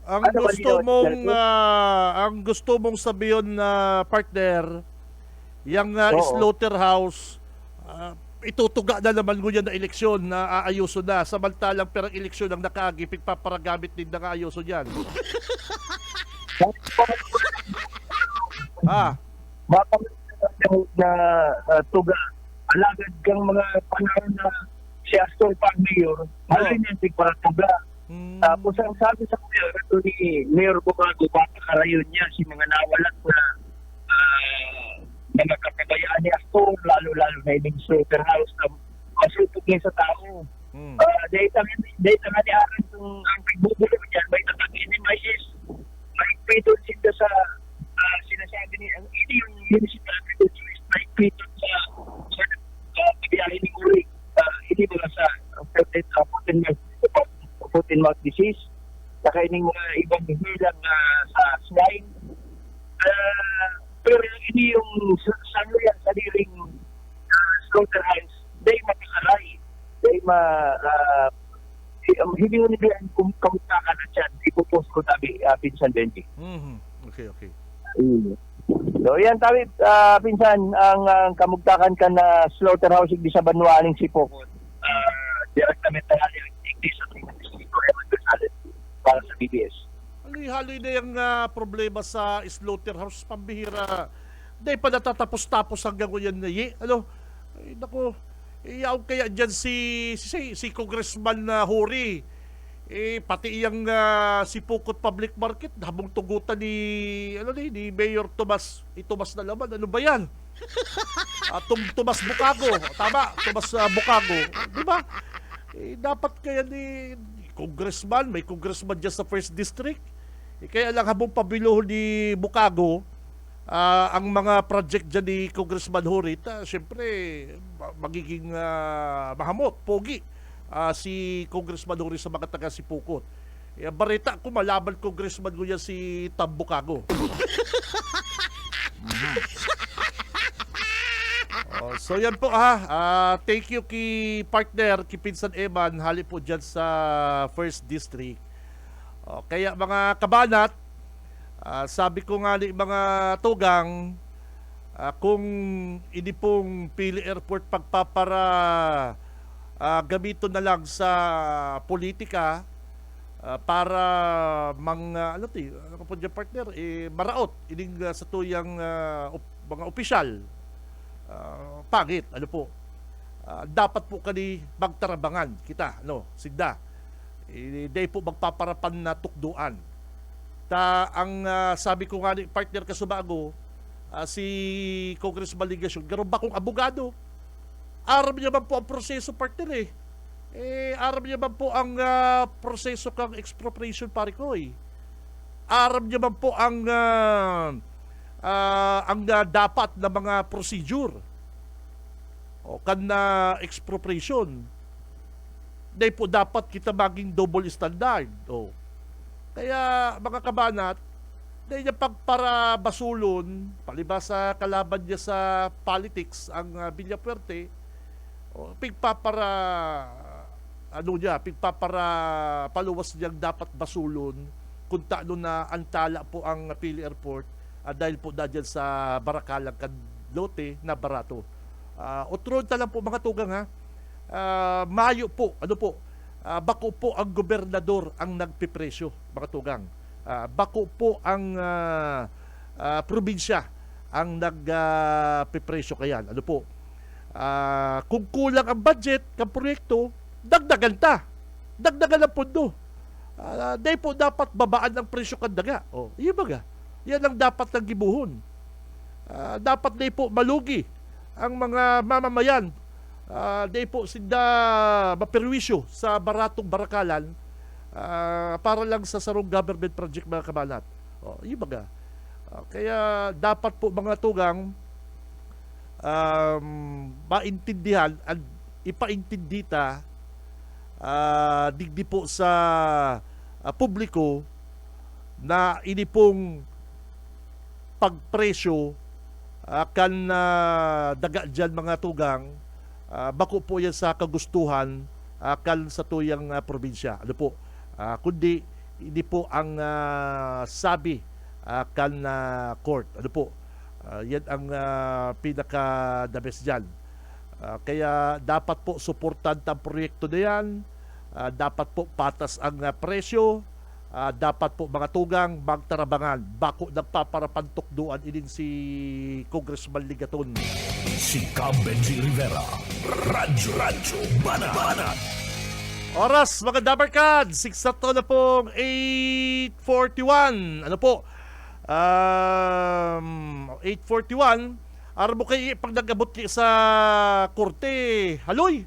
ang gusto mong sabihin na partner yung slaughterhouse itutuga na naman ngunyan na eleksyon na aayuso na samantalang perang eleksyon ang nakaagipig paparagamit din na aayuso dyan. na tuga alagad kang mga panahon na si Astor pag mayor malay niya para tuga. Tapos ang sabi sa mayor ito ni Mayor Bocado papakarayon niya si mga nawalan na mga kapabayaan ni Astor lalo na yung slaughterhouse na masupog niya sa tao. Dahil nga ni Aran ang pagbubulo niyan may tatagin ni Maisis may pito sila sa sinasabi niya hindi yung municipal may pito sa pagbiyahe ni Uri hindi mo sa foot and mouth disease saka yung mga ibang hilang sa swine pero hindi yung saluyan sariling slaughterhouse dahil makakaray dahil hindi mo nibihan kung kamutakan na siya ipopost ko tabi Pinsan Benji. Okay. So yan tabi Pinsan ang kamugtakan ka na slaughterhouse di sa Banwaling Sipocot direktamente na English sa para sa BBS. Haloy na yung problema sa slaughterhouse pambihira. Dahil pa natatapos-tapos hanggang yan na naku, iyaw kaya dyan si Congressman na Hori. Pati iyang Sipocot Public Market, habang tugutan ni Mayor Tomas na laman. Ano ba yan? Tomas Bocado. Tama, Tomas Bocado. Di ba? Dapat kaya ni Congressman, may Congressman dyan sa 1st District. Kaya lang habang pabiluho ni Bocado, ang mga project dyan ni Congressman Horit, siyempre, magiging mahamot, pogi. Si Congressman Horit sa mga taga Sipocot. Barita ko, malaban Congressman ko yan si Tam Bocado. So yan po thank you kay partner, kay Pinsan Eman, hali po dyan sa 1st District. Kaya mga kabanat, sabi ko nga ni mga tugang, kung hindi pong Pili Airport pagpapara gamito na lang sa politika para ano po dyan partner, maraot ining sa tuyang mga opisyal. Pangit, dapat po kani magtarabangan kita, Sinda. Day po magpaparapan na tukduan. Ang sabi ko nga ni partner Kasubago, si Congressman Ligasyon, garon ba kung abogado? Aram niya man po ang proseso, partner aram niya man po ang proseso kang expropriation, pare ko Aram niya man po ang dapat na mga procedure o kan na expropriation. Dahil po dapat kita maging double standard. Kaya mga kabanat, dahil niya pagpara basulon, palibasa kalaban niya sa politics ang Villafuerte, pigpapara paluwas niyang dapat basulon kung taano na antala po ang Pili Airport dahil po dyan sa Barakalang Lote na barato. Otron lang po mga tugang Mayo po, bako po ang gobernador ang nagpipresyo, mga tugang. Bako po ang probinsya ang nagpipresyo kayan. Kung kulang ang budget ng proyekto, dagdagan ta. Dagdagan ang pondo. Dahil po dapat babaan ang presyo kan daga. Iya baga. Yan ang dapat nang gibuhon. Dapat na po malugi ang mga mamamayan. Dahil po sila maperwisyo sa baratong barakalan para lang sa sarong government project, mga kabalat. Iya baga. Kaya dapat po mga tugang maintindihan at ipaintindita digdi po sa publiko na ini pong pagpresyo kan daga dyan mga tugang bako po yan sa kagustuhan kan sa tuyang probinsya. Kundi hindi po ang sabi kan court. Yan ang pinaka-the best dyan. Kaya dapat po suportan ang proyekto na yan. Dapat po patas ang presyo. Dapat po mga tugang magtarabangan. Bako nagpaparapantok doon inin si Congressman Ligaton. Si Cam Benji Rivera. Radyo Banat. Oras mga Dabarkad, 6 na pong 8:41. 8:41. Arbo kay pag nagabot sa korte, haloy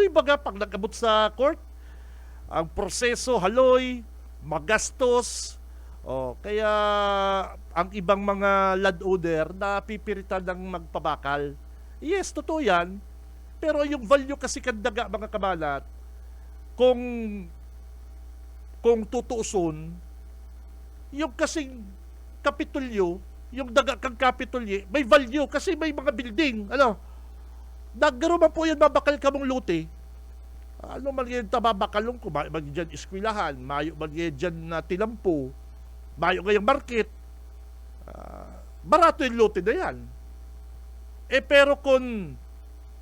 baga pag nagabot sa court. Ang proseso haloy, magastos. Kaya ang ibang mga landowner na pipiritan ng magpabakal. Yes, totoo yan. Pero yung value kasi kandaga mga kabalat, kung tutuuson, yung kasing kapitulyo, yung daga kang kapitulye, may value kasi may mga building. Nagkaroon man po yan mabakal ka mong lote. Man yan tababakalong ko, mayo man yan iskwilahan, mayo man yan dyan na tilampo, mayo ngayong market. Barato yung lote na yan. Pero kung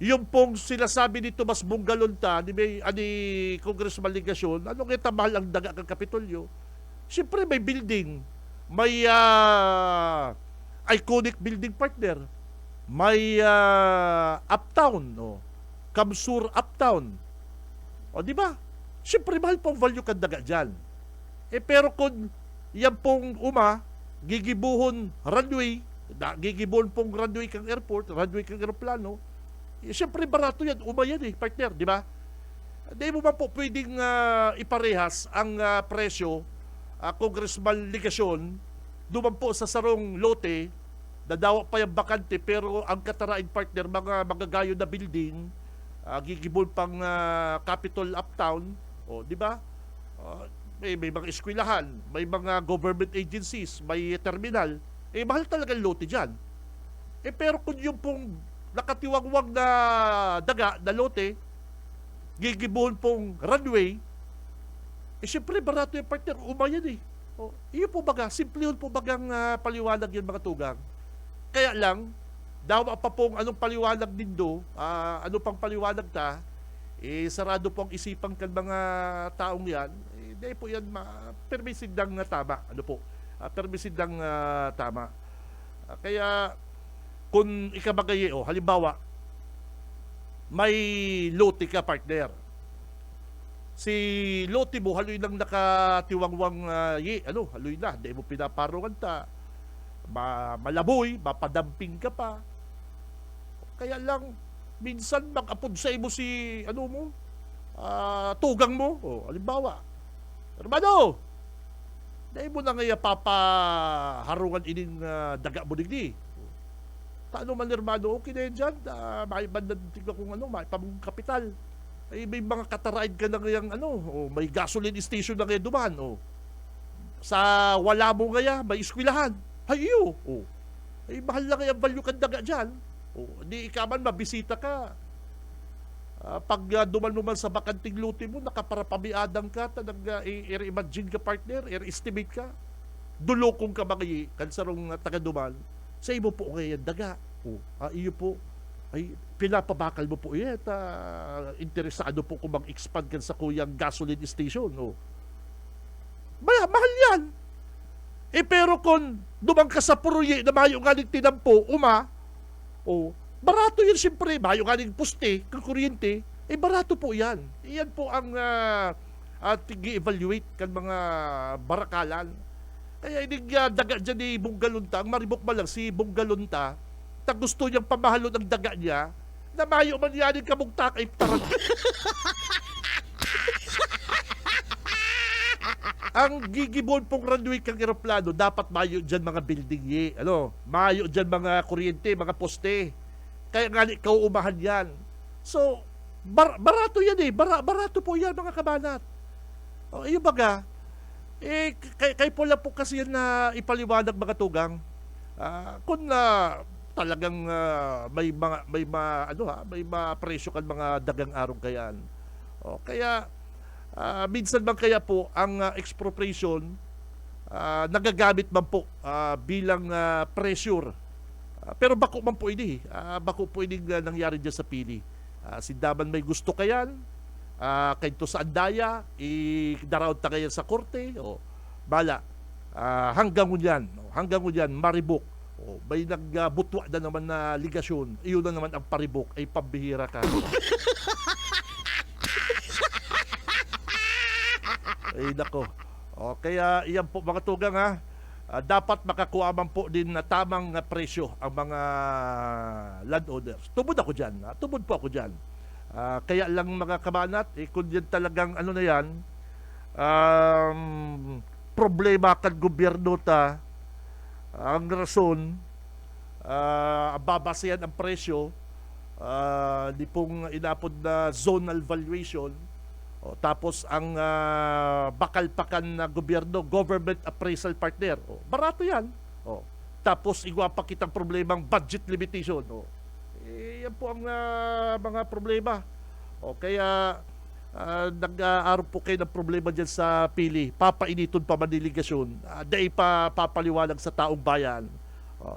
yung pong sinasabi dito mas bunggalon ta ni Congressman Ligasyon, kita mahal ang daga kang kapitulyo? Siyempre may building, may iconic building, partner, may uptown, Kamsur uptown, di ba? Siyempre mahal pong value kan daga dyan. Pero kung yan pong gigibuhon runway, gigibuhon pong runway kang airport, runway kang aeroplano, siyempre barato yan, yan partner, di ba? Di mo man po pwedeng iparehas ang presyo, Congressman Ligasyon, duman po sa sarong lote, dadawa pa yung bakante, pero ang katarain, partner, mga magagayo na building, gigibol pang Capitol Uptown, di ba? May mga eskwelahan, may mga government agencies, may terminal, mahal talaga ang lote dyan. Pero kung yung pong nakatiwagwag na daga na lote, gigibuhon pong runway, siyempre barato yung partner, yan iyo po baga, simple yun po bagang paliwanag yan mga tugang. Kaya lang, dawa pa pong anong paliwanag nindo, ano pang paliwanag ta, sarado po ang isipan kan mga taong yan, dahil po yan permisidang tama. Permisidang tama. Kaya, kung ikabagaye, halimbawa, may lote ka, partner. Si lote mo, haloy nang nakatiwangwang haloy na, hindi mo pinaparungan ta. Malaboy, mapadamping ka pa. Kaya lang, minsan mag-apod sa imo si, tugang mo. Halimbawa, hermano, dahil mo na ngaya papaharungan ining daga mo digdi. Taano man hermano, okay na yan dyan. Maibandan tingnan kung maipamong kapital. Ay may mga kataraid ka na ngayang may gasoline station na ngaya duman. Sa wala mo ngaya, may iskwilahan. Ay iyo. Ay mahal na ngaya value kang daga dyan. Di ikaman mabisita ka. Pag duman mo man sa bakanting luti mo, nakaparapabiadang ka, i-imagine ka partner, i-estimate ka. Dulokong ka mga kansarong taga-duman. Sa iyo po ngayon daga. Iyo po. Ay, pinapabakal mo po yan. Interesado po kung mag-expand kan sa kuyang gasoline station. Mahal yan. Pero kung dumang ka sa puruye na mayo nga tinampo, barato yan siyempre. Mayo nga puste, kang kuryente, barato po yan. Iyan po ang tigi-evaluate kan mga barakalan. Kaya hindi daga dyan ni Bunggalunta, ang maribok ba lang si Bunggalunta, gusto niyang pamahalo ng daga niya, na mayo man yan yung kamugtak ay tarang. Ang gigibon pong runway kang aeroplano, dapat mayo dyan mga building mayo dyan mga kuryente, mga poste. Kaya nga ikaw umahan yan. So, barato yan barato po yan mga kabanat. Iyo baga, kay po lang po kasi yan na ipaliwanag mga tugang. Kung talagang may presyo kan mga dagang arong kayan. Kaya minsan bang kaya po ang expropriation nagagamit man po bilang pressure. Pero bako man po ini. Bako po ini nangyari diyan sa pili. Sindaman may gusto kayan, kayo sa andaya, daraw ta kayan sa korte, bala. Hanggang ngunyan, maribok. May nagbutwa na naman na ligasyon, iyon na naman ang paribok, ay pambihira ka. Ay nako. Kaya iyan po mga tugang dapat makakuha man po din na tamang presyo ang mga landowners. Tubod ako dyan. Tubod po ako dyan. Kaya lang mga kabanat, kung yan talagang na yan, problema kan gobyerno ta, ang rason, babasehan ang presyo, di pong inapod na zonal valuation, tapos ang bakalpakan na gobyerno, government appraisal partner. Barato yan. Tapos igwa pa kitang problemang budget limitation. Yan po ang mga problema. Kaya nag-aarap po kayo ng problema dyan sa pili. Papainiton pa maniligasyon. Dahil pa papaliwanag sa taong bayan.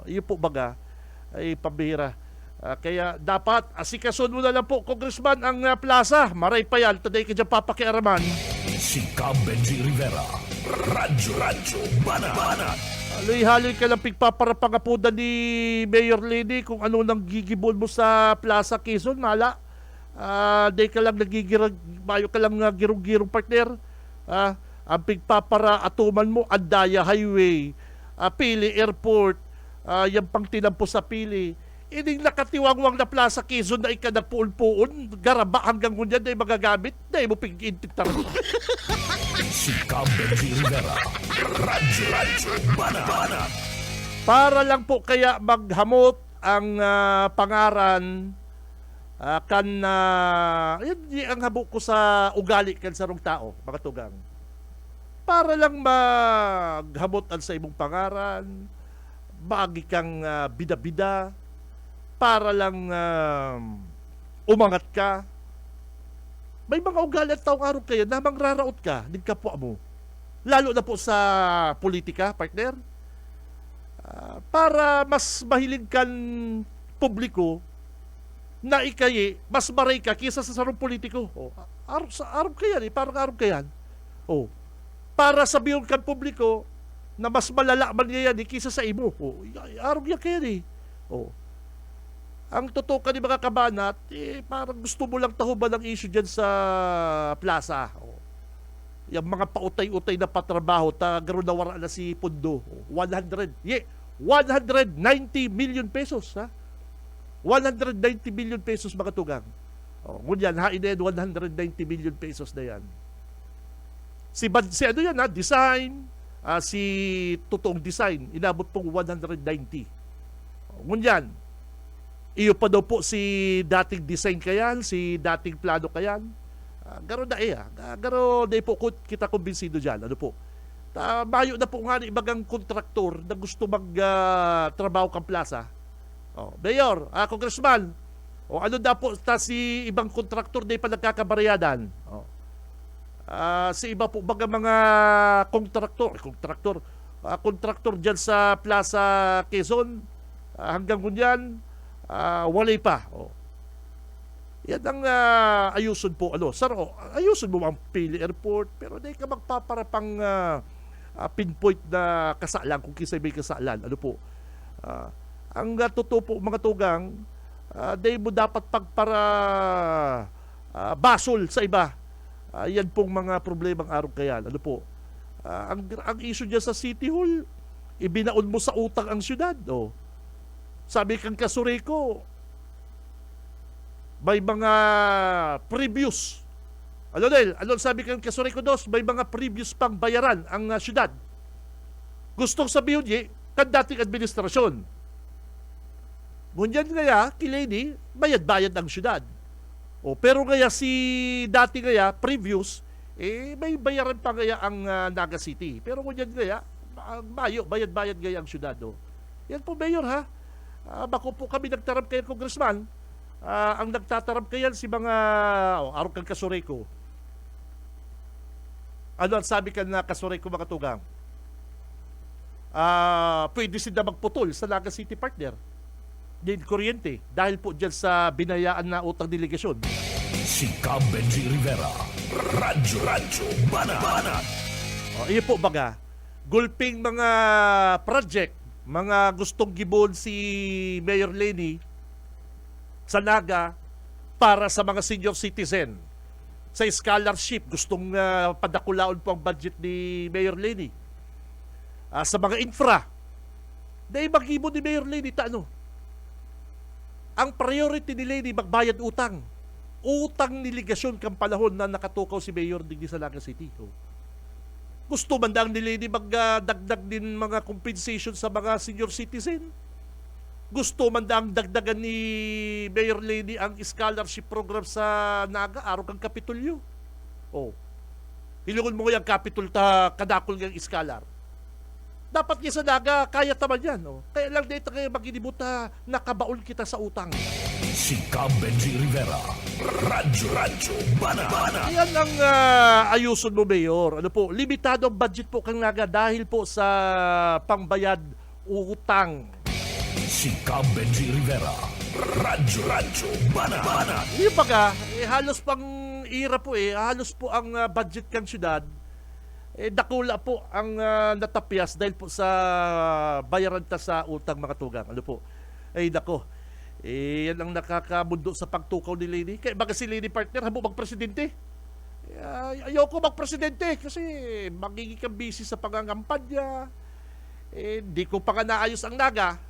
Yun po baga ay pambihira. Kaya dapat asikason mo na lang po, Congressman, ang plaza. Maray pa yan. Today ka dyan papakiaraman. Si Benji Rivera. Radyo Banat. Haloy-haloy ka lang pagpaparapangapudan ni Mayor Lady kung ano nang gigibon mo sa Plaza Quezon, mala. Day ka lang mayo ka lang girong-girong partner. Ang pagpapara atuman mo, Andaya Highway, Pili Airport, yung pang tinampo sa Pili. Ining nakatiwangwang na Plaza Quezon na ikanagpuon-puon, garaba hanggang ngunyan na magagamit, na mo pag-intiktar. Si Benji Rivera. Radyo Banat. Para lang po kaya maghamot ang pangaran ang habok ko sa ugali kan sarong tao, mga tugang. Para lang maghamot sa imong pangaran, bagi kang bida-bida, para lang umangat ka. May mga ugali at taong araw kayo na mangraraot ka, din kapwa mo. Lalo na po sa politika, partner. Para mas mahilig kan publiko na ikayi, mas maray ka kisa sa sarong politiko. Araw kayan parang araw kayan. Para sabihin kan publiko na mas malala man yan kisa sa imo. Araw yan kayan ang totoo ka ni mga kabanat, parang gusto mo lang tahuban ng issue dyan sa plaza. Yung mga pautay-utay na patrabaho, garo na wala na si Pundo. 190 million pesos. Ha? 190 million pesos mga tugang. Ngunyan, hainin 190 million pesos na yan. Si ano yan ha, design, si totoong design, inabot pong 190. Ngunyan, iyo pa daw po si dating design kayan, si dating plano kayan. Garo na garo na po kita kumbinsido dyan. Ano po? Mayo na po nga ni ibagang kontraktor na gusto mag-trabaho kang plaza. Mayor, congressman, ano na po si ibang kontraktor na pa nagkakabarayadan. Si iba po baga mga kontraktor dyan sa Plaza Quezon, hanggang ngunyan, walay pa. Yan ang ayusun po. Ayusun mo ang Pili Airport, pero di ka magpaparapang pinpoint na kasalan kung kisay may kasalan. Ano po? Ang totoo po mga tugang, di mo dapat pagpara basol sa iba. Yan pong mga problemang araw kayan. Ano po? Ang issue dyan sa City Hall, ibinaon mo sa utang ang syudad. Sabi kang Kasureko, may mga previous. Ano sabi kang Kasureko dos, may mga previous pang bayaran ang syudad. Gustong sabihin niya, kan dating administrasyon. Ngunyan kaya, kileni, bayad-bayad ang syudad. Pero kaya si dati kaya, previous, may bayaran pa kaya ang Naga City. Pero ngunyan kaya, bayad-bayad kaya ang syudad. Yan po, Mayor, ha? Bako po kami nagtarap kayo, Congressman. Ang nagtatarap kayan si mga araw kang Kasureko. Ano ang sabi ka na Kasureko mga tugang? Pwede sila magputol sa Naga City partner din kuryente dahil po dyan sa binayaan na utang delegasyon. Si Cab Benji Rivera, Radyo Banat. Iyo po baga, gulping mga project, mga gustong gibon si Mayor Lenny sa Naga para sa mga senior citizen. Sa scholarship, gustong padakulaon po ang budget ni Mayor Lenny. Sa mga infra, dahil mag-ibon ni Mayor Lenny, ang priority ni Lenny magbayad utang. Utang niligasyon kang panahon na nakatukaw si Mayor digdi sa Naga City. Gusto man daang ni Lenny magdagdag din mga compensation sa mga senior citizen. Gusto man daang dagdagan ni Mayor Lenny ang scholarship program sa Naga, araw kang Kapitulyo. Hilungon mo yung Kapitol kadakol ng scholar. Dapat niya sa Naga, kaya taman yan. Kaya lang dito kayo mag-inibuta, nakabaon kita sa utang. Si Cab Benji Rivera, Radyo Banat. Yan ang ayusun mo, Mayor. Ano po, limitado ang budget po kang Naga dahil po sa pangbayad utang. Si Cab Benji Rivera, Radyo Banat. Yung baga, halos pang ira po halos po ang budget kang syudad. Dakula po ang natapyas dahil po sa bayaran ta sa utang mga tugang. Ano po? Dako. Yan ang nakakamundo sa pagtukaw ni Lenny. Kaya baga si Lenny partner, habo magpresidente. Ayoko magpresidente kasi magiging kang busy sa pangangampanya. Di ko pa nga naayos ang Naga.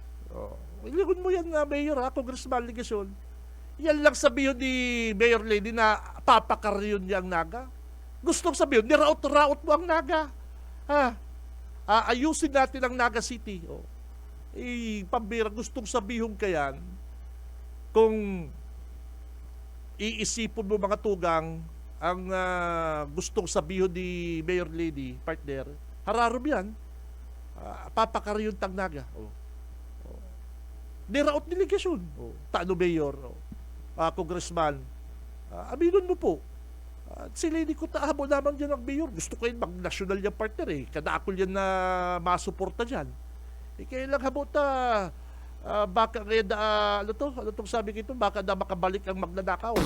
Iligon mo yan Mayor Congressman Ligasyon. Yan lang sabihin ni Mayor Lenny na papakaryon niya ang Naga. Gustong sabihin, niraot-raot mo ang Naga. Ayusin natin ang Naga City. Pambira, gustong sabihin kayan, kung iisipon mo mga tugang, ang gustong sabihin ni Mayor Lenny, partner, hararom yan, papakaryon tang Naga. Niraot delegasyon. Tano Mayor, Congressman, aminon mo po. At si Lenny ko taamo naman dyan ang Mayor. Gusto ko yun mag-national yung partner Kadakol yan na masuporta dyan. Kaya lang habot baka ngayon ano tong sabi kito, baka na makabalik ang magnanakaw.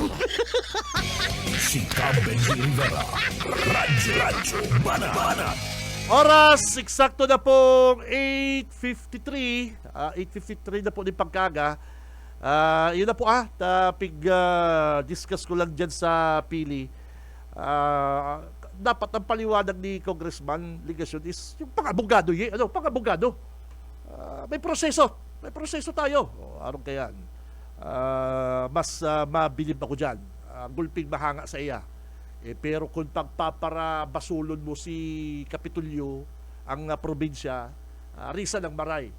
Si Cab Benji Rivera, Radyo Banat. Oras, eksakto na pong 8:53. 8:53 na po din pagkaga. Yun na po discuss ko lang dyan sa Pili. Dapat ang paliwanag ni Congressman Ligasyon is yung pang-abogado, pang-abogado. May proseso tayo. Arong kayan. Mas mabilib ako dyan. Gulping mahanga sa iya. Pero kung pagpaparabasulon mo si Kapitulyo, ang probinsya, risa ng maray.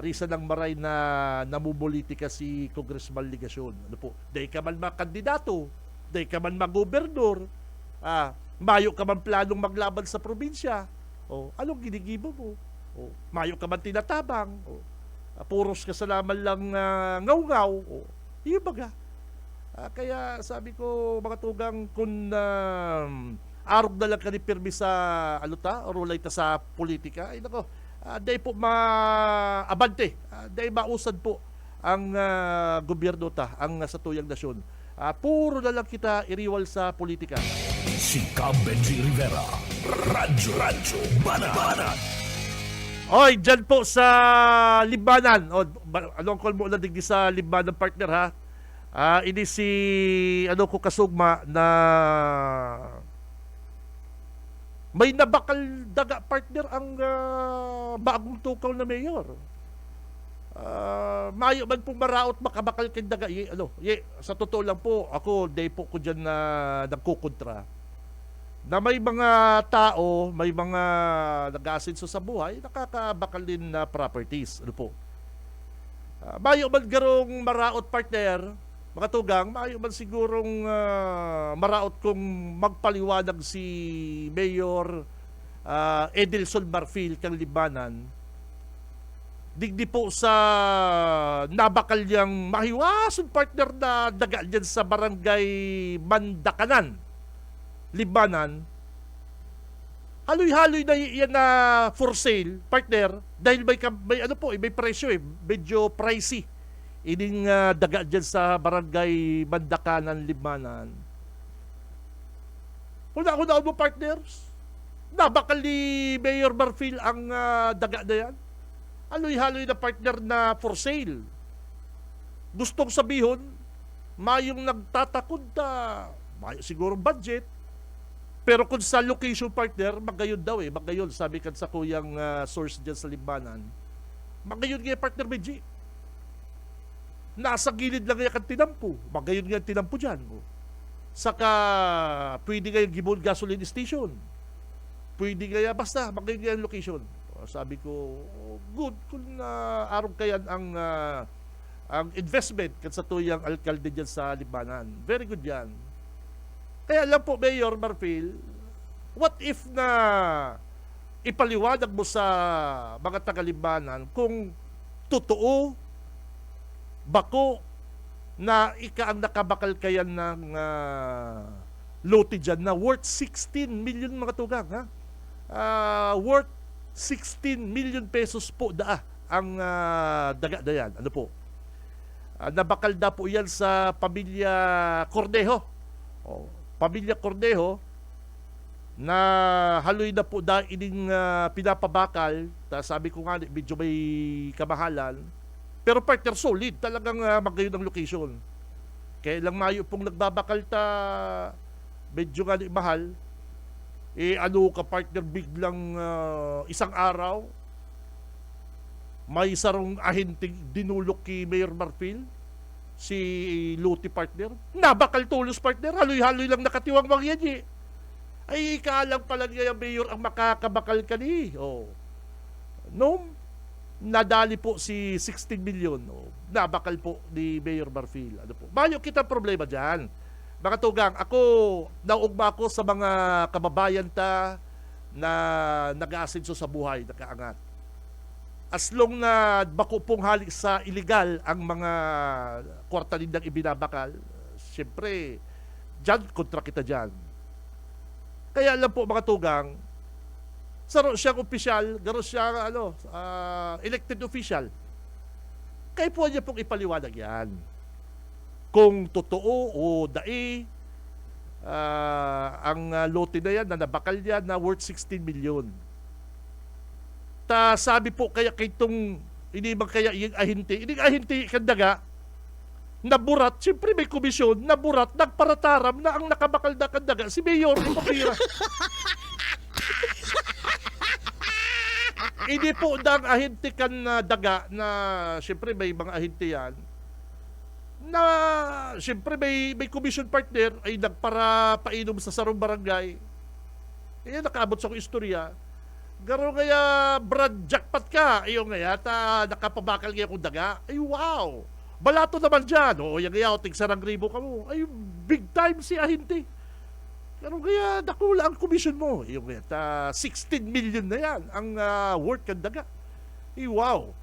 Risa ng maray na namumulitika si Congressman Ligasyon. Ano po? Dahil ka man makandidato, dahil ka man magobernador, mayo ka man planong maglaban sa probinsya. Anong ginigibo mo? Mayo ka man tinatabang. Puros ka sa laman lang ngaw-ngaw. Yung baga. Kaya sabi ko, mga tugang, kung arog na lang ka ni Pirmi sa rulay ta sa politika, ay nako, dahil po maabante, dahil mausad po ang gobyerno ta, ang sa tuyang nasyon. Puro na lang kita iriwal sa politika. Si Benji Rivera, Radyo Banat. Oy, dyan po sa Libanan. Anong call mo na digdi sa Libanan, partner, ha? Ini si ko kasugma na may nabakal daga, partner, ang bagong tukaw na mayor. Mayo man pong maraot makabakal kay daga. Sa totoo lang po, ako day po ko dyan na nagkukontra. Na may mga tao, may mga nag-aasenso sa buhay, nakakabakal din na properties. Ano po? Mayo man garong maraot, partner, mga tugang, mayo man sigurong maraot kung magpaliwanag si Mayor Edelson Marfil kang Libanan. Digdi po sa nabakal niyang mahiwason, partner, na daga dyan sa barangay Mandakanan, Libanan. Haloy-haloy na yan na for sale, partner, dahil may presyo, medyo pricey. Ining daga dyan sa barangay Mandakanan, Libanan. Una mo, partners, nabakal ni Mayor Marfil ang daga na yan. Haloy-haloy na, partner, na for sale. Gustong sabihon, mayong nagtatakod na mayo siguro budget. Pero kung sa location, partner, magayon daw magayon, sabi kan sa kuyang source dyan sa Libanan. Magayon nga, partner, Benji. Nasa gilid lang nga kan tinampo. Magayon nga tinampo dyan. Saka, pwede nga yung Gibon gasoline station. Pwede nga, basta, magayon nga yung location. Sabi ko, good kung arong kayan ang investment kan sa tuyang alkalde dyan sa Libanan. Very good yan. Kaya lang po, Mayor Marfil, what if na ipaliwanag mo sa mga taga-Libanan kung totoo, bako, na ika ang nakabakal kayan ng lote dyan na worth 16 million, mga tugang, ha? Worth 16 million pesos po ang daga na yan. Ano po? Nabakal na po yan sa pamilya Cornejo. Pamilya Cornejo na haloy na po ining pinapabakal. Sabi ko nga, medyo may kamahalan. Pero partner, solid. Talagang magayon ang location. Kaya lang mayo pong nagbabakal medyo nga mahal. Ka, partner, biglang isang araw, may sarong ahinting dinulok kay Mayor Marfil, si Luti, partner. Nabakal tulos, partner. Haloy-haloy lang nakatiwang mangyan. Ay, ikalang pala niya yung mayor ang makakabakal ka ni. Nadali po si 16 million. Nabakal po ni Mayor Marfil. Ano po? Mayo kita problema dyan. Mga tugang, ako, naugma ko sa mga kababayan na nag-aasenso sa buhay, nakaangat. As long na bako pong halik sa illegal ang mga kwarta nindang ibinabakal, siyempre, dyan, kontra kita dyan. Kaya lang po, mga tugang, saro siyang opisyal, garo siyang elected official. Kaya po niya pong ipaliwanag yan. Kung totoo o ang lote na yan, na nabakal yan, na worth 16 million. Sabi po kaya kay itong, hindi man kaya yung ahinti, kandaga, naburat, siyempre may komisyon, naburat, nagparataram na ang nakabakal na kandaga, si Mayor, ay pambihira. Hindi po dang ahente kan na daga na siyempre may mga ahente yan na siyempre may commission partner ay nagpara painom sa sarong barangay. Eh nakaabot sa ko istorya. Garo ngaya Brad jackpot ka. Iyo ngaya ta nakapabakal ngaya kong daga. Ay wow. Balato naman dyan. O yan ngaya o tig 1,000 ka mo. Ay big time si ahente. Pero kaya nakula ang commission mo. Yung 16 million na yan ang worth ng daga. Wow.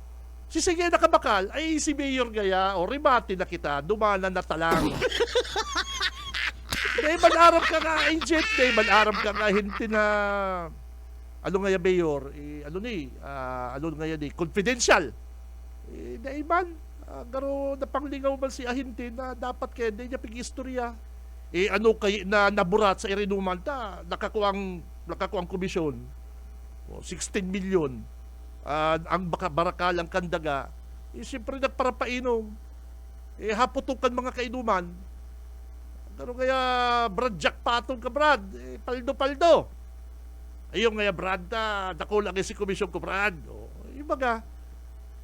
Si sige nakabakal, ay si Mayor gaya o rimati na kita, dumana na talang. May man-aram ka nga agent, may man-aram ka nga hinti na ano nga ya Mayor, ano nga yan confidential. Naiman, garo napanglingaw man si ahinti na dapat kaya hindi niya pig-istorya. Ano kay na naburat sa irinuman ta nakakuang komisyon 16 million ang barakalang kandaga siyempre nagparapainom haputukan mga kainuman pero kaya Brad jackpotong ka Brad paldo ayun nga Brad nakulang si komisyon ko Brad ibaga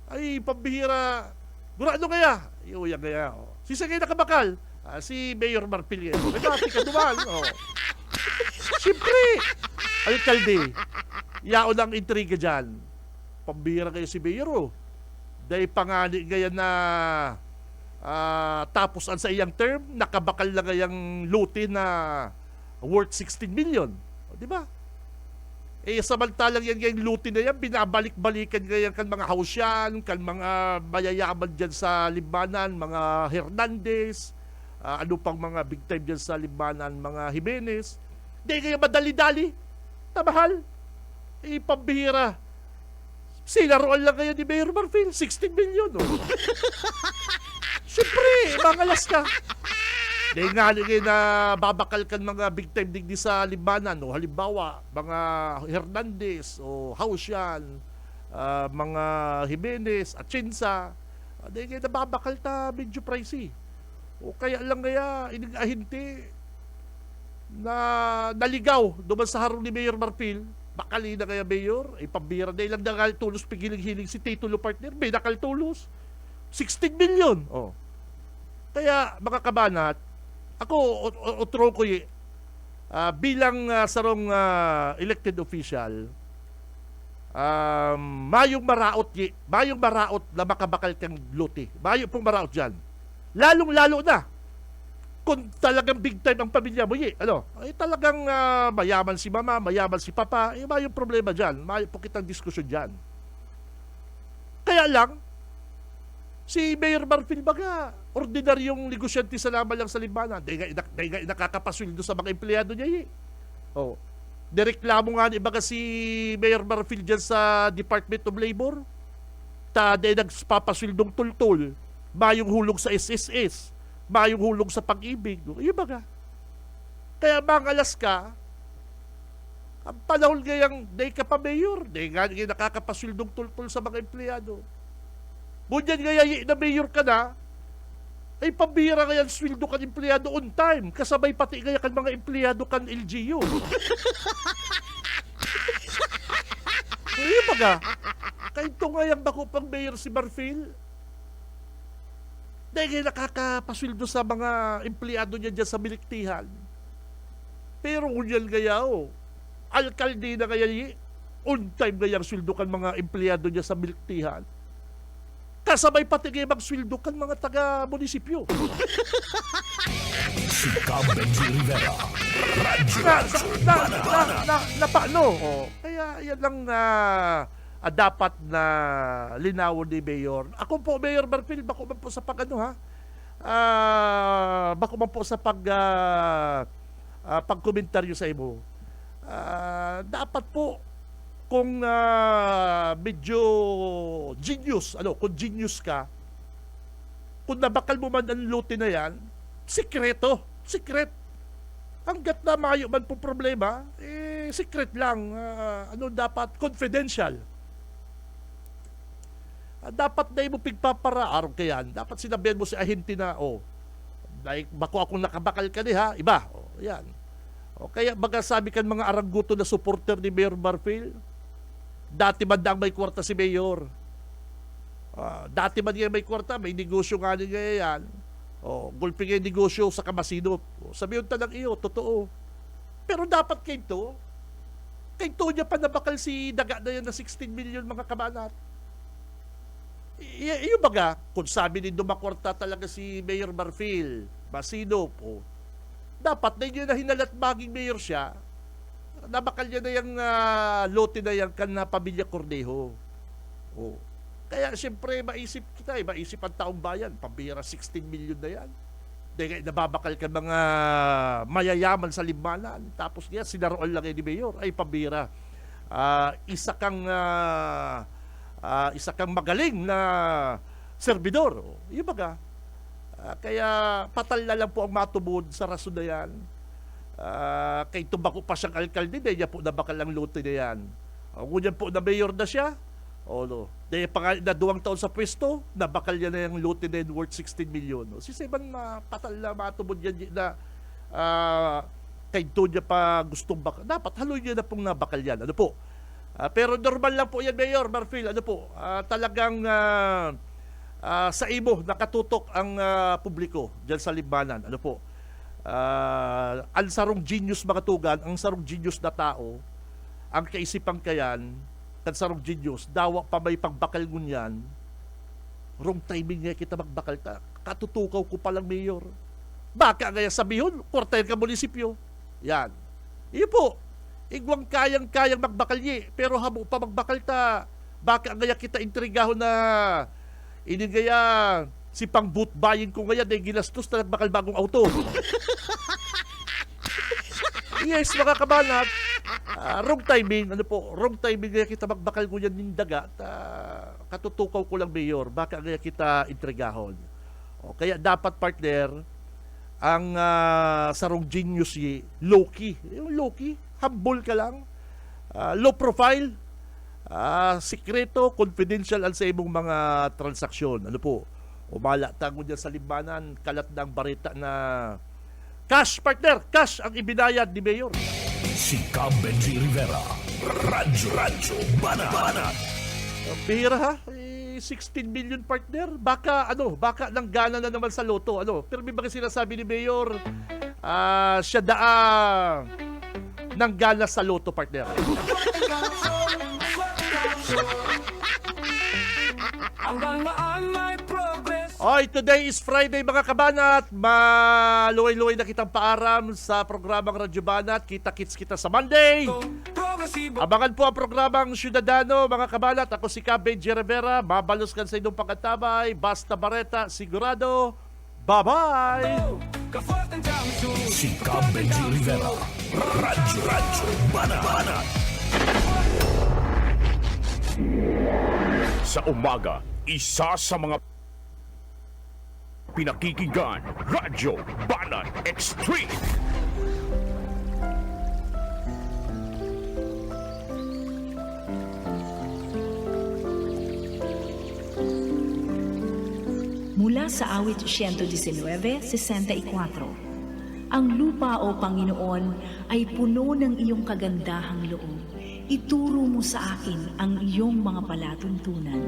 ay pambihira gurado kaya yung kaya sisagay nakabakal si Mayor Marpil yan. Nagkati ka duman. Siyempre, alkalde, yaon ang intriga dyan. Pambira kayo si Mayor. Dahil pangani ganyan na tapos ang sa iyang term, nakabakal na gayang luti na worth 16 million. Di ba? Samantalang yung luti na yan, binabalik-balikan ganyan kan mga hausyan, kan mga mayayaman dyan sa Libanan, mga Hernandez, ano pang mga big time dyan sa Libanan, mga Jimenez. Hindi kaya madali-dali. Tamahal. Pambihira. Sinaroan lang kaya ni Mayor Marfil. 16 million. Oh. Siyempre, mangalas ka. Hindi nga na babakal kan mga big time digdi sa Libanan. O halimbawa, mga Hernandez o Hausyan, mga Jimenez, Atienza. Hindi kaya nababakal ta medyo pricey. O kaya lang kaya inagahinti na naligaw duman sa harong ni Mayor Marfil. Bakali na kaya Mayor, pambira na ilang nakaltulos pigiling-hiling si titulo partner, may nakaltulos 16 million. Kaya mga kabanat, ako otro ko bilang sarong elected official, mayong maraot na makabakal kang luti. Mayong pong maraot dyan. Lalong-lalo na kung talagang big time ang pamilya mo, talagang mayaman si mama, mayaman si papa, may yung problema dyan. May po kitang diskusyon dyan. Kaya lang, si Mayor Marfil baga, ordinaryong negosyante sa laman lang sa Libanan. Dahil nakakapasweldo sa mga empleyado niya. Direklamo nga baga si Mayor Marfil dyan sa Department of Labor. Dahil nagpapasweldong tultul. Mayong hulog sa SSS, mayong hulog sa pag-ibig. Baga. Kaya mangalas ka, ang panahon ngayang day ka pa mayor, day nga nakakapaswildong tulpul sa mga empleyado. Bunyan ngaya na mayor ka na, ay pambira ngayon sweldo kan empleyado on time, kasabay pati ngaya kan mga empleyado kan LGU. Baga. Kaya ito ngayang bako pang mayor si Marfil, dahil nakakapasweldo sa mga empleyado niya dyan sa miliktihan. Pero unyan gaya alkalde na kaya on time gaya sweldo kan mga empleyado niya sa miliktihan. Kasabay pati gaya magsweldo kan mga taga-munisipyo. Si Cam Benji Rivera. Radyo. Paano? Kaya yan lang dapat na linawon ni Mayor. Ako po, Mayor Marfil, bako man po sa bako man po sa pagkomentaryo sa imo. Dapat po, kung medyo genius, kung genius ka, kung nabakal mo man ang lote na yan, secret. Hanggat na mayo man po problema, secret lang. Dapat confidential. dapat na mo pigpapara, araw kayan, dapat sinabihan mo si ahente na, like, bako akong nakabakal ka ha, iba, yan. Kaya baga sabi kan mga arangguto na supporter ni Mayor Marfil, dati man daang may kwarta si Mayor. Dati man yan may kwarta, may negosyo nga niya yan. Gulping yung negosyo sa Kamasinop. Sabi yung talang iyo, totoo. Pero dapat kayo niya pa nabakal si daga na yan na 16 million mga kabanat. Iyo baga, kung sabi ni dumakwarta talaga si Mayor Marfil, Masinop, dapat na yun na hinalat maging mayor siya, nabakal niya na yung lote na yan kan na Pamilya Cornejo. Kaya siyempre maisip kita, maisip ang taong bayan, pambira 16 million na yan. Dahil nababakal ka mga mayayaman sa limanan, tapos niya sinaroon lang ni mayor, ay pambira. Isa kang magaling na serbidor. Yung baga, kaya patal na lang po ang matubod sa rason na yan. Kay tumbako pa siyang alkalde, dahil niya po nabakal ang lote na yan. Ngunyan po na mayor na siya, dahil na 2 taon sa pwesto, nabakal niya na yung lote na yan worth 16 million. Si Seban patal na matubod yan na kay niya pa gustong bakal. Dapat haloy niya na pong nabakal yan. Pero normal lang po yan, Mayor Marfil. Talagang sa imo nakatutok ang publiko diyan sa libanan. Ang sarong genius mga tugan, ang sarong genius na tao, ang kaisipang kayan, kan sarong genius, dawa pa may pagbakal ngunyan, wrong timing niya kita magbakal ka. Katutukaw ko palang mayor. Baka ngaya sabihon, kwartayin ka munisipyo. Yan. Iyo po, igwang kayang magbakal niya, pero hamo pa magbakal ta. Baka ngaya kita intrigahon na inigaya si pang boot buying ko ngayon dahil ginastos na nagbakal bagong auto. Yes, mga kabanat, wrong timing, wrong timing kaya kita magbakal ko yan ng daga, katutukaw ko lang mayor, baka kaya kita intrigahon. Kaya dapat partner, ang sarong genius low-key. Yung low-key, humble ka lang, low profile, sikreto, confidential ang sa imong mga transaksyon. Umala tango dyan sa libanan, kalat ng barita na cash, partner, cash ang ibinayad ni Mayor. Si Benji Rivera, Radyo Banat. Pira ha? 16 million partner? Baka nang gana na naman sa loto. Pero may mga sinasabi ni Mayor, siya nang gana sa loto, partner. Today is Friday mga kabanat. Maluway-luway na kitang paaram sa programang Radyo Banat. Kita-kits kita sa Monday. Abangan po ang programang Ciudadano mga kabanat. Ako si Benji Rivera. Mabalos kan sa inyong pagkatabay. Basta Bareta, sigurado. Bye-bye! Si Benji Rivera, Radyo Banat. Sa umaga, isa sa mga pinakikinggan, Radyo Banat Extreme. Mula sa awit 119:64, ang lupa o Panginoon ay puno ng iyong kagandahang loob. Ituro mo sa akin ang iyong mga palatuntunan.